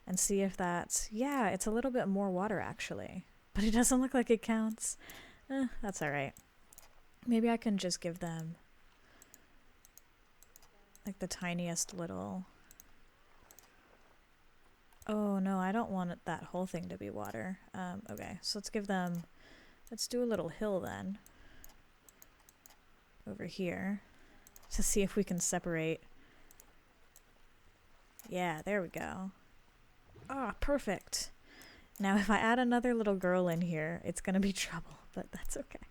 and see if that's... Yeah, it's a little bit more water, actually. But it doesn't look like it counts. That's alright. Maybe I can just give them, like, the tiniest little... Oh, no, I don't want that whole thing to be water. Okay, so let's give them... Let's do a little hill, then. Over here. To see if we can separate... Yeah, there we go. Ah, perfect. Now if I add another little girl in here, it's gonna be trouble, but that's okay.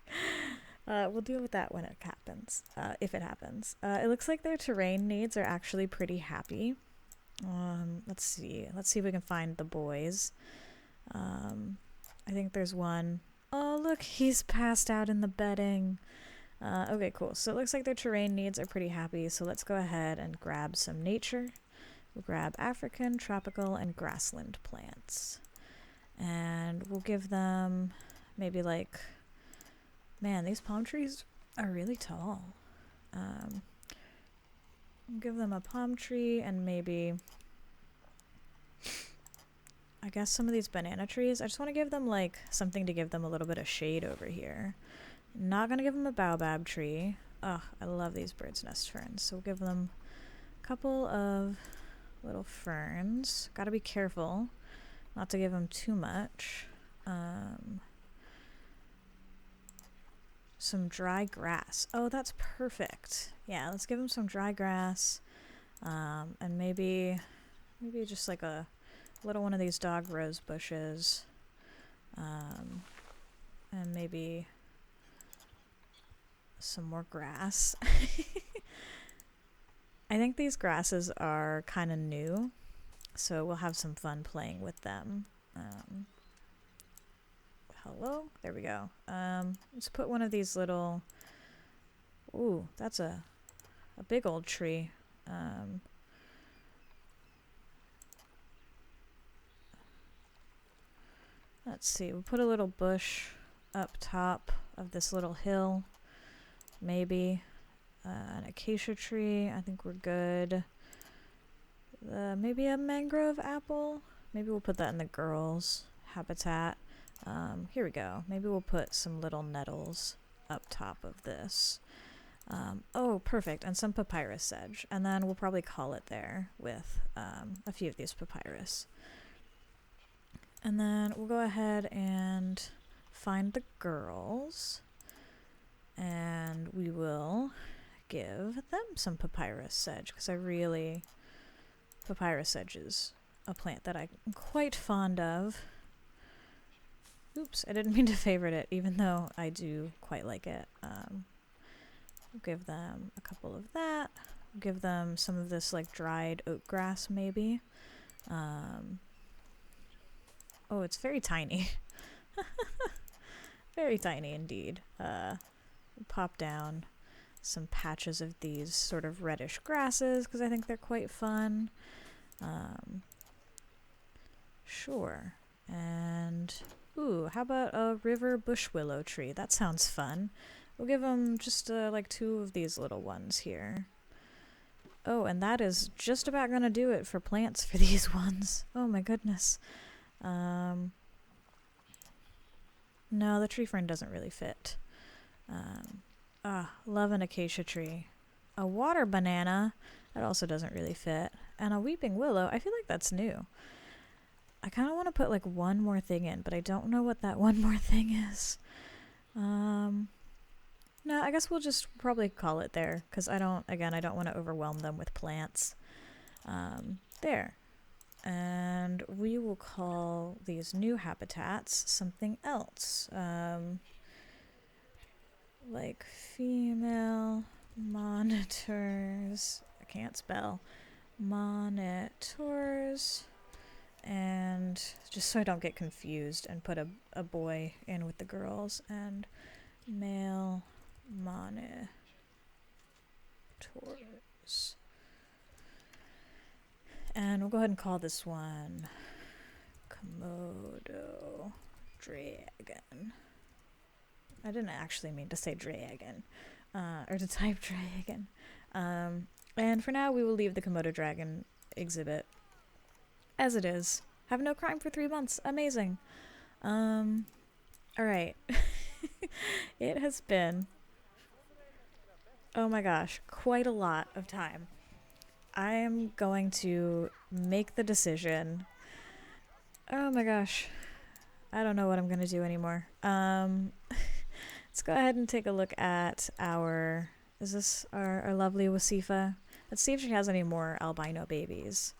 We'll deal with that when it happens, if it happens. It looks like their terrain needs are actually pretty happy. Let's see if we can find the boys. I think there's one. Oh, look, he's passed out in the bedding. Okay, cool. So it looks like their terrain needs are pretty happy, so let's go ahead and grab some nature. We'll grab African, tropical, and grassland plants. And we'll give them maybe like... Man, these palm trees are really tall. We'll give them a palm tree and maybe... I guess some of these banana trees. I just want to give them like something to give them a little bit of shade over here. Not going to give them a baobab tree. Oh, I love these bird's nest ferns. So we'll give them a couple of... little ferns. Gotta be careful not to give them too much. Some dry grass. Oh, that's perfect. Yeah, let's give them some dry grass. And maybe just like a little one of these dog rose bushes. And maybe some more grass. I think these grasses are kind of new, so we'll have some fun playing with them. Hello? There we go. Let's put one of these little... Ooh, that's a big old tree. Let's see, we'll put a little bush up top of this little hill. Maybe. An acacia tree, I think we're good. Maybe a mangrove apple? Maybe we'll put that in the girls' habitat. Here we go. Maybe we'll put some little nettles up top of this. Oh, perfect. And some papyrus sedge. And then we'll probably call it there with a few of these papyrus. And then we'll go ahead and find the girls. And we will give them some papyrus sedge, because papyrus sedge is a plant that I'm quite fond of. Oops, I didn't mean to favorite it, even though I do quite like it. We'll give them a couple of that. We'll give them some of this like dried oat grass maybe. Oh, it's very tiny. Very tiny indeed. We'll pop down some patches of these sort of reddish grasses because I think they're quite fun. Sure. And, ooh, how about a river bush willow tree? That sounds fun. We'll give them just like 2 of these little ones here. Oh, and that is just about gonna do it for plants for these ones. Oh my goodness. No, the tree fern doesn't really fit. Love an acacia tree. A water banana, that also doesn't really fit. And a weeping willow, I feel like that's new. I kind of want to put like one more thing in, but I don't know what that one more thing is. No, I guess we'll just probably call it there, because I don't want to overwhelm them with plants. There. And we will call these new habitats something else. Like female monitors. I can't spell. Monitors. And just so I don't get confused and put a boy in with the girls. And male monitors. And we'll go ahead and call this one Komodo Dragon. I didn't actually mean to say dragon, or to type dragon. And for now, we will leave the Komodo Dragon exhibit as it is. Have no crime for 3 months. Amazing. Alright. It has been, oh my gosh, quite a lot of time. I am going to make the decision. Oh my gosh. I don't know what I'm going to do anymore. Let's go ahead and take a look at our... Is this our lovely Wasifa? Let's see if she has any more albino babies.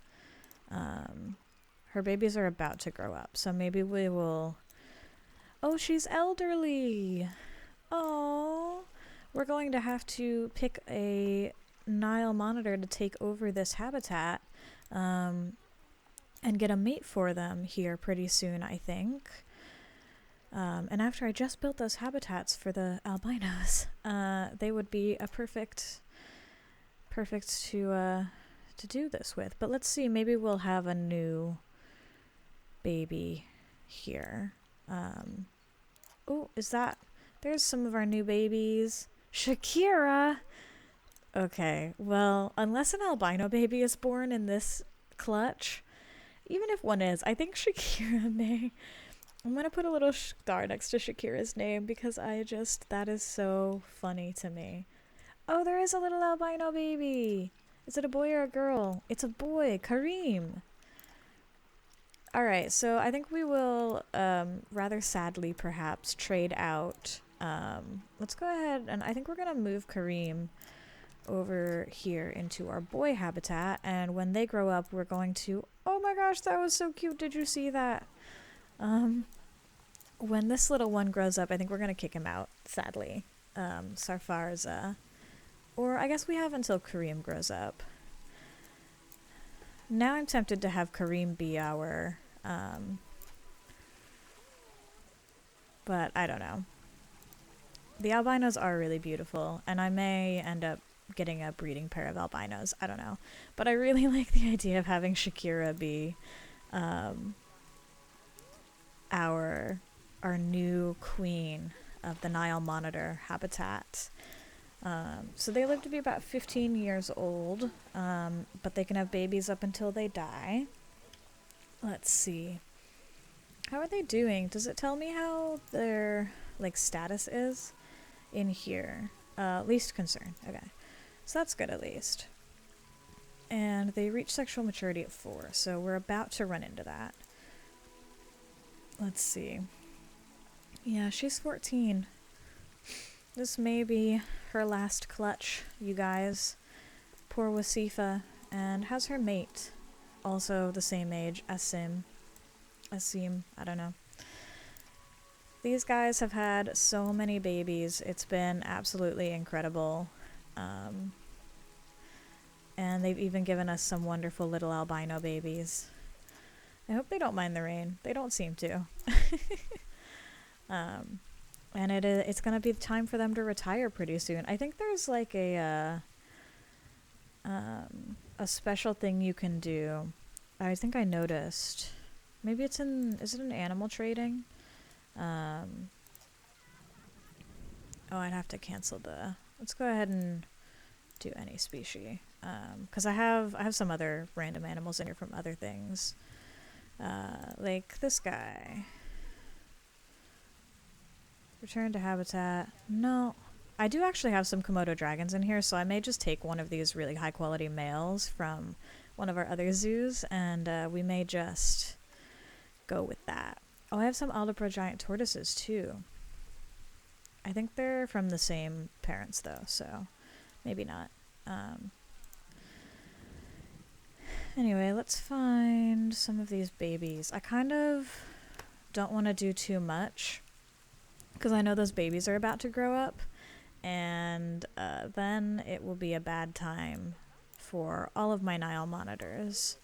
Her babies are about to grow up, so maybe we will... Oh, she's elderly! Oh, we're going to have to pick a Nile monitor to take over this habitat and get a mate for them here pretty soon, I think. And after I just built those habitats for the albinos, they would be a perfect to do this with. But let's see, maybe we'll have a new baby here. Oh, is that... There's some of our new babies. Shakira! Okay, well, unless an albino baby is born in this clutch, even if one is, I think Shakira may... I'm going to put a little star next to Shakira's name because that is so funny to me. Oh, there is a little albino baby. Is it a boy or a girl? It's a boy, Kareem. Alright, so I think we will, rather sadly perhaps, trade out. Let's go ahead and I think we're going to move Kareem over here into our boy habitat, and when they grow up, we're going to... Oh my gosh, that was so cute. Did you see that? When this little one grows up, I think we're going to kick him out, sadly. Sarfarza. Or I guess we have until Kareem grows up. Now I'm tempted to have Kareem be our... but I don't know. The albinos are really beautiful, and I may end up getting a breeding pair of albinos. I don't know. But I really like the idea of having Shakira be our new queen of the Nile monitor habitat. So they live to be about 15 years old, but they can have babies up until they die. Let's see. How are they doing? Does it tell me how their status is in here? Least concern. Okay. So that's good at least. And they reach sexual maturity at 4, so we're about to run into that. Let's see. Yeah, she's 14. This may be her last clutch, you guys. Poor Wasifa. And how's her mate? Also the same age, Asim, I don't know. These guys have had so many babies. It's been absolutely incredible. And they've even given us some wonderful little albino babies. I hope they don't mind the rain. They don't seem to. And it's going to be time for them to retire pretty soon. I think there's like a special thing you can do. I think I noticed. Maybe is it in animal trading? Oh, I'd have to cancel let's go ahead and do any species. Because I have some other random animals in here from other things. Like this guy. Return to habitat. No. I do actually have some Komodo dragons in here, so I may just take one of these really high quality males from one of our other zoos, and we may just go with that. Oh, I have some Aldipro giant tortoises too. I think they're from the same parents though, so maybe not. Anyway, let's find some of these babies. I kind of don't want to do too much because I know those babies are about to grow up, and then it will be a bad time for all of my Nile monitors.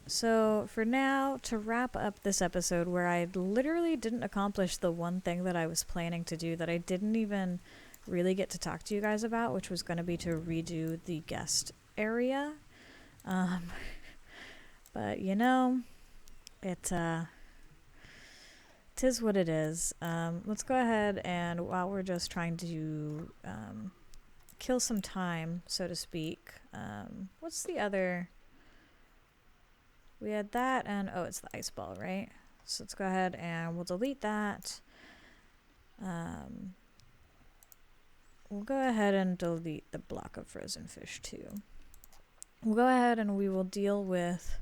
So for now, to wrap up this episode where I literally didn't accomplish the one thing that I was planning to do that I didn't even really get to talk to you guys about, which was going to be to redo the guest area. But you know, tis what it is. Let's go ahead and while we're just trying to kill some time, so to speak, what's the other... We had that, and oh, it's the ice ball, right? So let's go ahead and we'll delete that. We'll go ahead and delete the block of frozen fish too. We'll go ahead and we will deal with...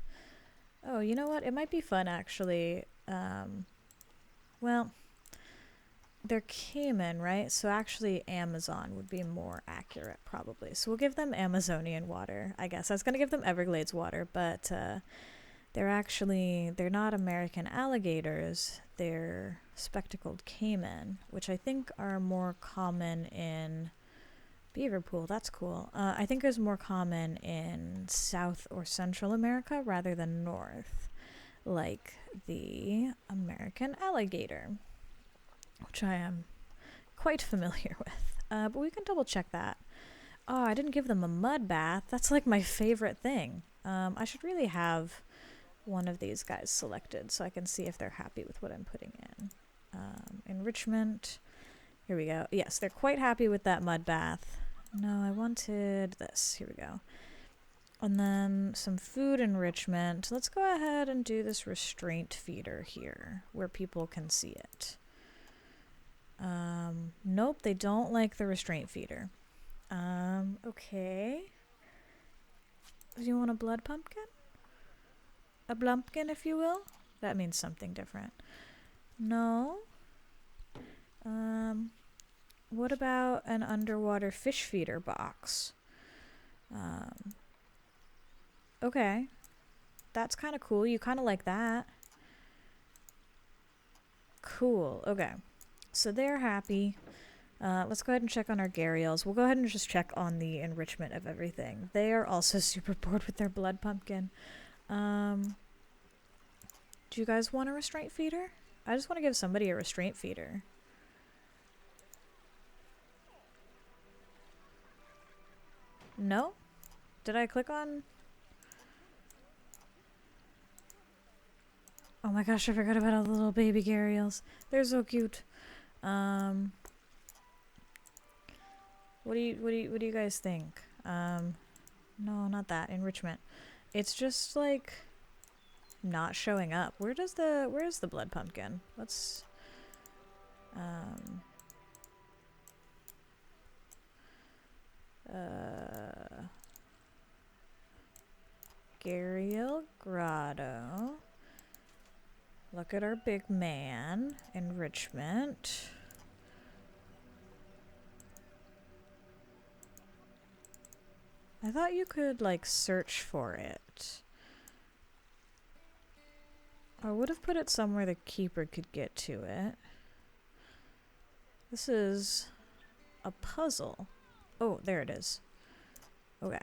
Oh, you know what? It might be fun, actually. Well, they're Cayman, right? So actually Amazon would be more accurate, probably. So we'll give them Amazonian water, I guess. I was going to give them Everglades water, but... they're not American alligators, they're spectacled caiman, which I think are more common in Beaver Pool. That's cool. I think is more common in South or Central America rather than North, like the American alligator, which I am quite familiar with. But we can double check that. Oh, I didn't give them a mud bath. That's like my favorite thing. I should really have one of these guys selected so I can see if they're happy with what I'm putting in. Enrichment. Here we go. Yes, they're quite happy with that mud bath. No, I wanted this. Here we go. And then some food enrichment. Let's go ahead and do this restraint feeder here where people can see it. Nope, they don't like the restraint feeder. Okay. Do you want a blood pumpkin? A blumpkin, if you will? That means something different. No. What about an underwater fish feeder box? Okay. That's kind of cool. You kind of like that. Cool. Okay. So they're happy. Let's go ahead and check on our gharials. We'll go ahead and just check on the enrichment of everything. They are also super bored with their blood pumpkin. Do you guys want a restraint feeder? I just want to give somebody a restraint feeder. No? Did I click on... Oh my gosh, I forgot about all the little baby gharials. They're so cute. What do you guys think? No, not that. Enrichment. It's just like not showing up. Where's the blood pumpkin? Let's Gharial Grotto. Look at our big man. Enrichment. I thought you could, like, search for it. I would have put it somewhere the keeper could get to it. This is a puzzle. Oh, there it is. Okay.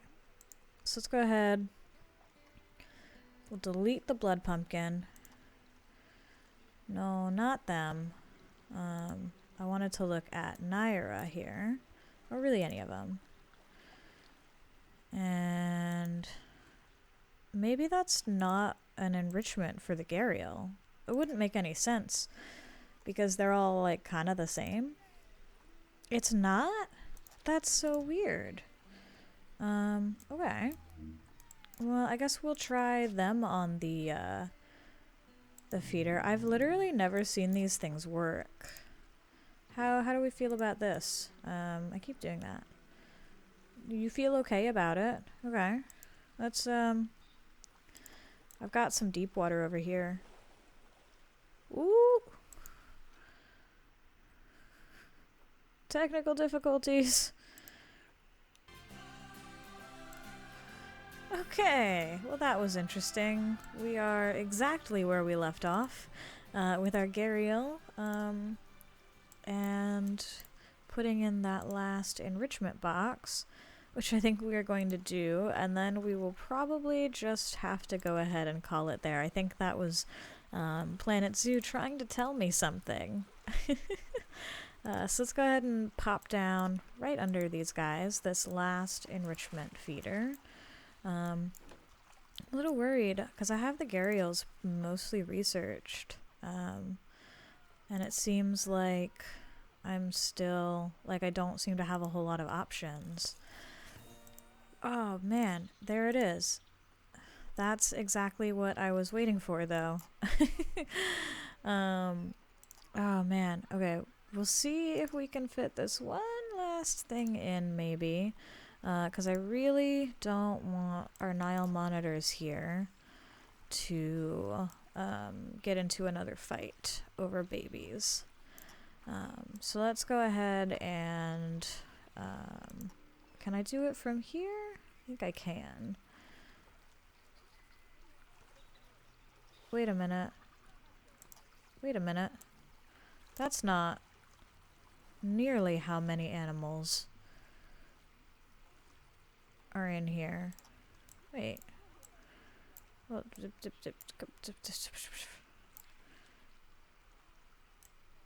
So let's go ahead. We'll delete the blood pumpkin. No, not them. I wanted to look at Naira here. Or really any of them. And maybe that's not an enrichment for the gharial. It wouldn't make any sense because they're all like kind of the same. It's not? That's so weird. Okay. Well, I guess we'll try them on the feeder. I've literally never seen these things work. How do we feel about this? I keep doing that. You feel okay about it? Okay. Let's, I've got some deep water over here. Ooh! Technical difficulties. Okay, well that was interesting. We are exactly where we left off with our gharial and putting in that last enrichment box, which I think we are going to do, and then we will probably just have to go ahead and call it there. I think that was Planet Zoo trying to tell me something. So let's go ahead and pop down right under these guys, this last enrichment feeder. I'm a little worried because I have the gharials mostly researched, and it seems like I'm still, like, I don't seem to have a whole lot of options. Oh man, there it is. That's exactly what I was waiting for, though. Oh man, okay, we'll see if we can fit this one last thing in, maybe. Because I really don't want our Nile monitors here to get into another fight over babies. So let's go ahead and... can I do it from here? I think I can. Wait a minute. Wait a minute. That's not nearly how many animals are in here. Wait. Well,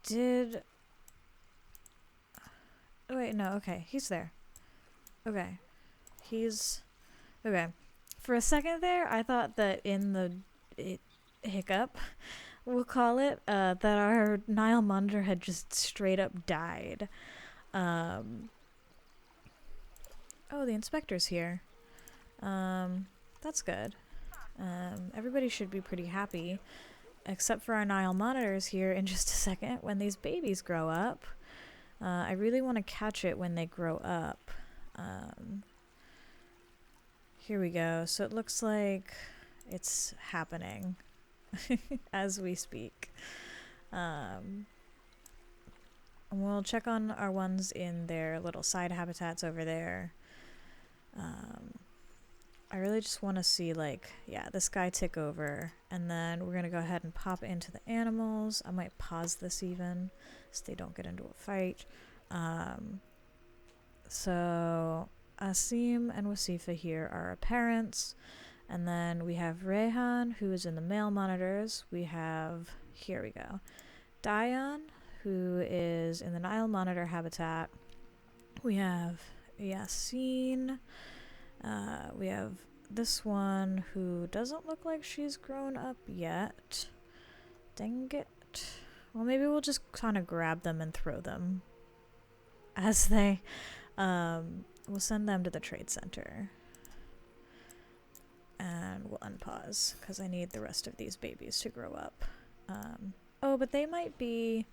did... Oh, wait, no, okay, he's there. Okay. He's... Okay. For a second there, I thought that in the hiccup, we'll call it, that our Nile monitor had just straight up died. Oh, the inspector's here. That's good. Everybody should be pretty happy, except for our Nile monitors here in just a second when these babies grow up. I really want to catch it when they grow up. Here we go. So it looks like it's happening as we speak. We'll check on our ones in their little side habitats over there. I really just want to see, like, yeah, this guy tick over, and then we're going to go ahead and pop into the animals. I might pause this even, so they don't get into a fight. So Asim and Wasifa here are our parents, and then we have Rehan, who is in the male monitors. We have, here we go, Dion, who is in the Nile monitor habitat. We have Yasin. We have this one who doesn't look like she's grown up yet. Dang it. Well, maybe we'll just kind of grab them and throw them as they... we'll send them to the trade center. And we'll unpause, because I need the rest of these babies to grow up. Oh, but they might be...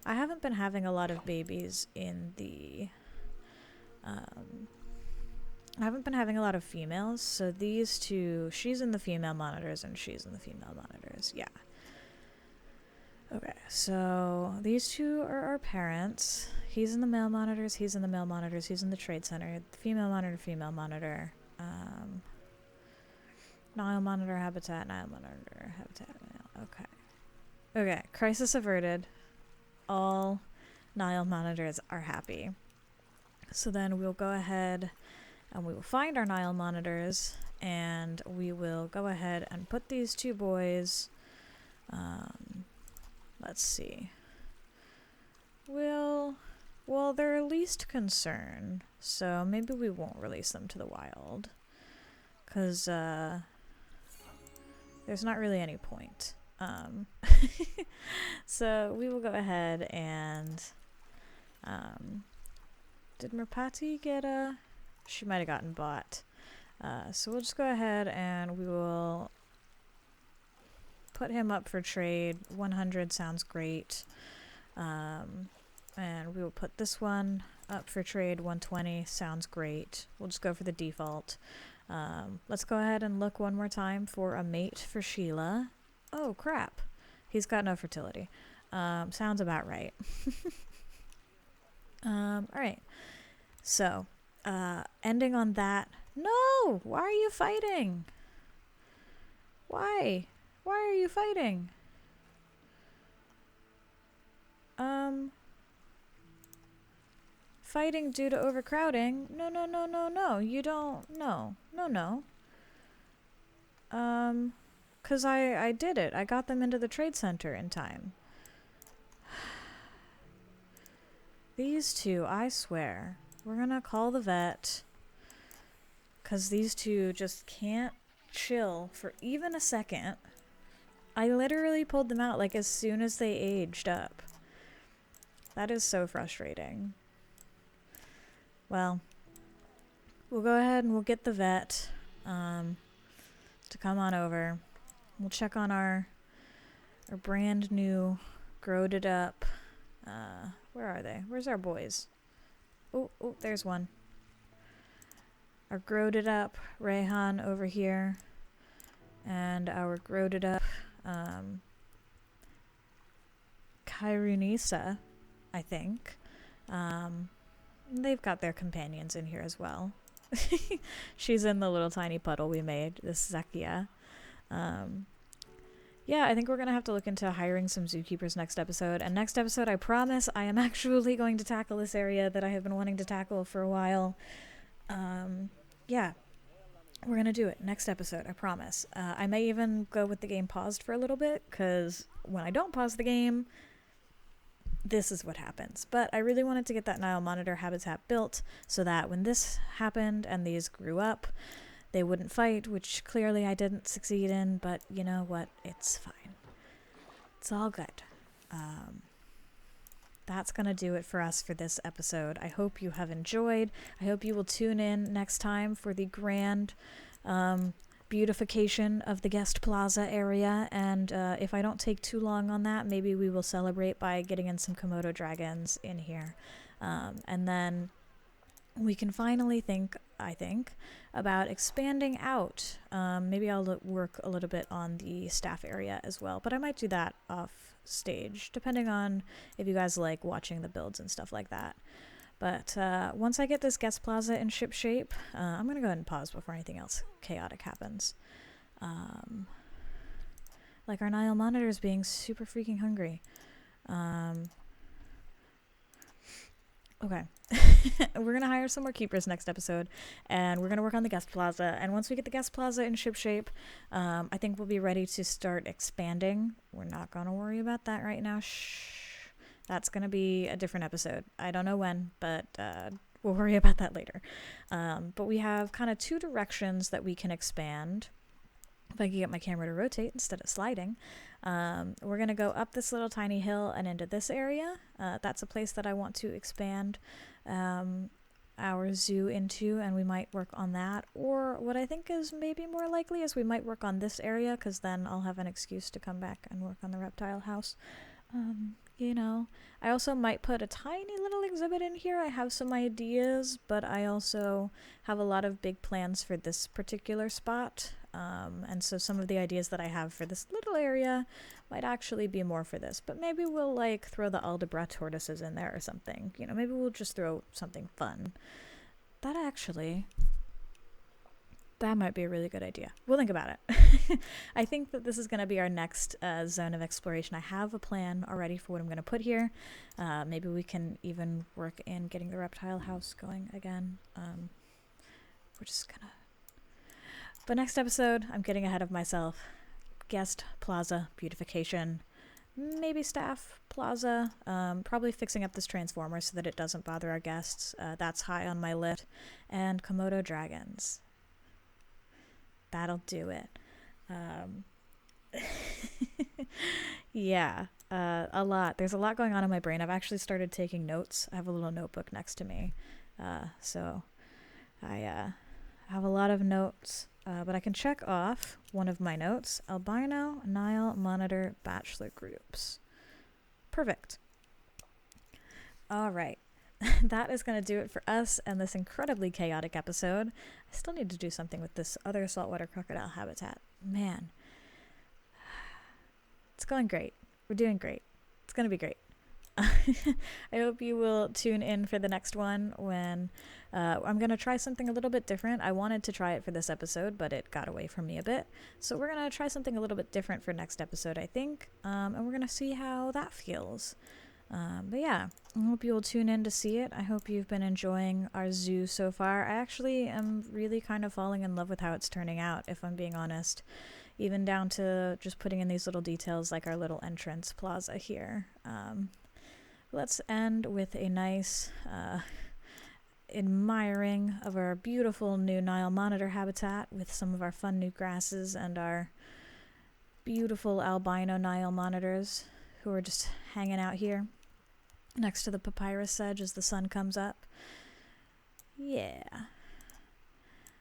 I haven't been having a lot of babies in the... I haven't been having a lot of females, so these two... She's in the female monitors, and she's in the female monitors. Yeah. Okay, so these two are our parents. He's in the male monitors, he's in the male monitors, he's in the trade center. Female monitor, female monitor. Nile monitor, habitat, Nile monitor, habitat, Nile. Okay. Okay, crisis averted. All Nile monitors are happy. So then we'll go ahead and we will find our Nile monitors, and we will go ahead and put these two boys, let's see. Well, they're least concern, so maybe we won't release them to the wild, because there's not really any point. So we will go ahead and, did Merpati get a... She might have gotten bought. So we'll just go ahead and we will put him up for trade. 100 sounds great. And we will put this one up for trade. 120 sounds great. We'll just go for the default. Let's go ahead and look one more time for a mate for Sheila. Oh, crap. He's got no fertility. Sounds about right. Alright. So, ending on that. No! Why are you fighting? Why? Why are you fighting? Fighting due to overcrowding? No, no, no, no, no. You don't... No. No, no. 'Cause I did it. I got them into the trade center in time. These two, I swear. We're gonna call the vet. 'Cause these two just can't chill for even a second. I literally pulled them out like as soon as they aged up. That is so frustrating. Well, we'll go ahead and we'll get the vet to come on over. We'll check on our brand new growed it up. Where are they? Where's our boys? Oh, there's one. Our growed it up Rehan over here. And our growed it up Kairunisa, I think. They've got their companions in here as well. She's in the little tiny puddle we made, this Zakia. Yeah, I think we're going to have to look into hiring some zookeepers next episode. And next episode, I promise, I am actually going to tackle this area that I have been wanting to tackle for a while. Yeah, we're going to do it next episode, I promise. I may even go with the game paused for a little bit, because when I don't pause the game, this is what happens. But I really wanted to get that Nile monitor habitat built so that when this happened and these grew up, they wouldn't fight, which clearly I didn't succeed in, but you know what? It's fine. It's all good. That's going to do it for us for this episode. I hope you have enjoyed. I hope you will tune in next time for the grand beautification of the guest plaza area. And if I don't take too long on that, maybe we will celebrate by getting in some Komodo dragons in here. And then we can finally think, I think, about expanding out. Maybe I'll work a little bit on the staff area as well, but I might do that off stage, depending on if you guys like watching the builds and stuff like that. But once I get this guest plaza in ship shape, I'm going to go ahead and pause before anything else chaotic happens. Like our Nile monitors being super freaking hungry. Okay. We're going to hire some more keepers next episode, and we're going to work on the guest plaza. And once we get the guest plaza in ship shape, I think we'll be ready to start expanding. We're not going to worry about that right now. Shh. That's going to be a different episode. I don't know when, but we'll worry about that later. But we have kind of two directions that we can expand. If I can get my camera to rotate instead of sliding. We're going to go up this little tiny hill and into this area. That's a place that I want to expand our zoo into, and we might work on that. Or what I think is maybe more likely is we might work on this area, because then I'll have an excuse to come back and work on the reptile house. You know, I also might put a tiny little exhibit in here. I have some ideas, but I also have a lot of big plans for this particular spot. And so some of the ideas that I have for this little area might actually be more for this. But maybe we'll like throw the Aldebra tortoises in there or something. You know, maybe we'll just throw something fun. That might be a really good idea. We'll think about it. I think that this is going to be our next zone of exploration. I have a plan already for what I'm going to put here. Maybe we can even work in getting the reptile house going again. We're just going to... But next episode, I'm getting ahead of myself. Guest plaza beautification. Maybe staff plaza. Probably fixing up this transformer so that it doesn't bother our guests. That's high on my list. And Komodo dragons. That'll do it. Yeah, a lot. There's a lot going on in my brain. I've actually started taking notes. I have a little notebook next to me. So I have a lot of notes, but I can check off one of my notes. Albino, Nile, monitor, bachelor groups. Perfect. All right. That is going to do it for us and this incredibly chaotic episode. I still need to do something with this other saltwater crocodile habitat. Man. It's going great. We're doing great. It's going to be great. I hope you will tune in for the next one when I'm going to try something a little bit different. I wanted to try it for this episode, but it got away from me a bit. So we're going to try something a little bit different for next episode, I think. And we're going to see how that feels. But yeah, I hope you'll tune in to see it. I hope you've been enjoying our zoo so far. I actually am really kind of falling in love with how it's turning out, if I'm being honest. Even down to just putting in these little details like our little entrance plaza here. Let's end with a nice admiring of our beautiful new Nile monitor habitat with some of our fun new grasses and our beautiful albino Nile monitors who are just hanging out here next to the papyrus sedge as the sun comes up. Yeah.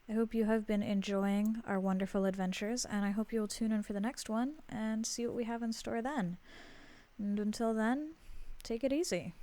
I hope you have been enjoying our wonderful adventures, and I hope you'll tune in for the next one and see what we have in store then. And until then, take it easy.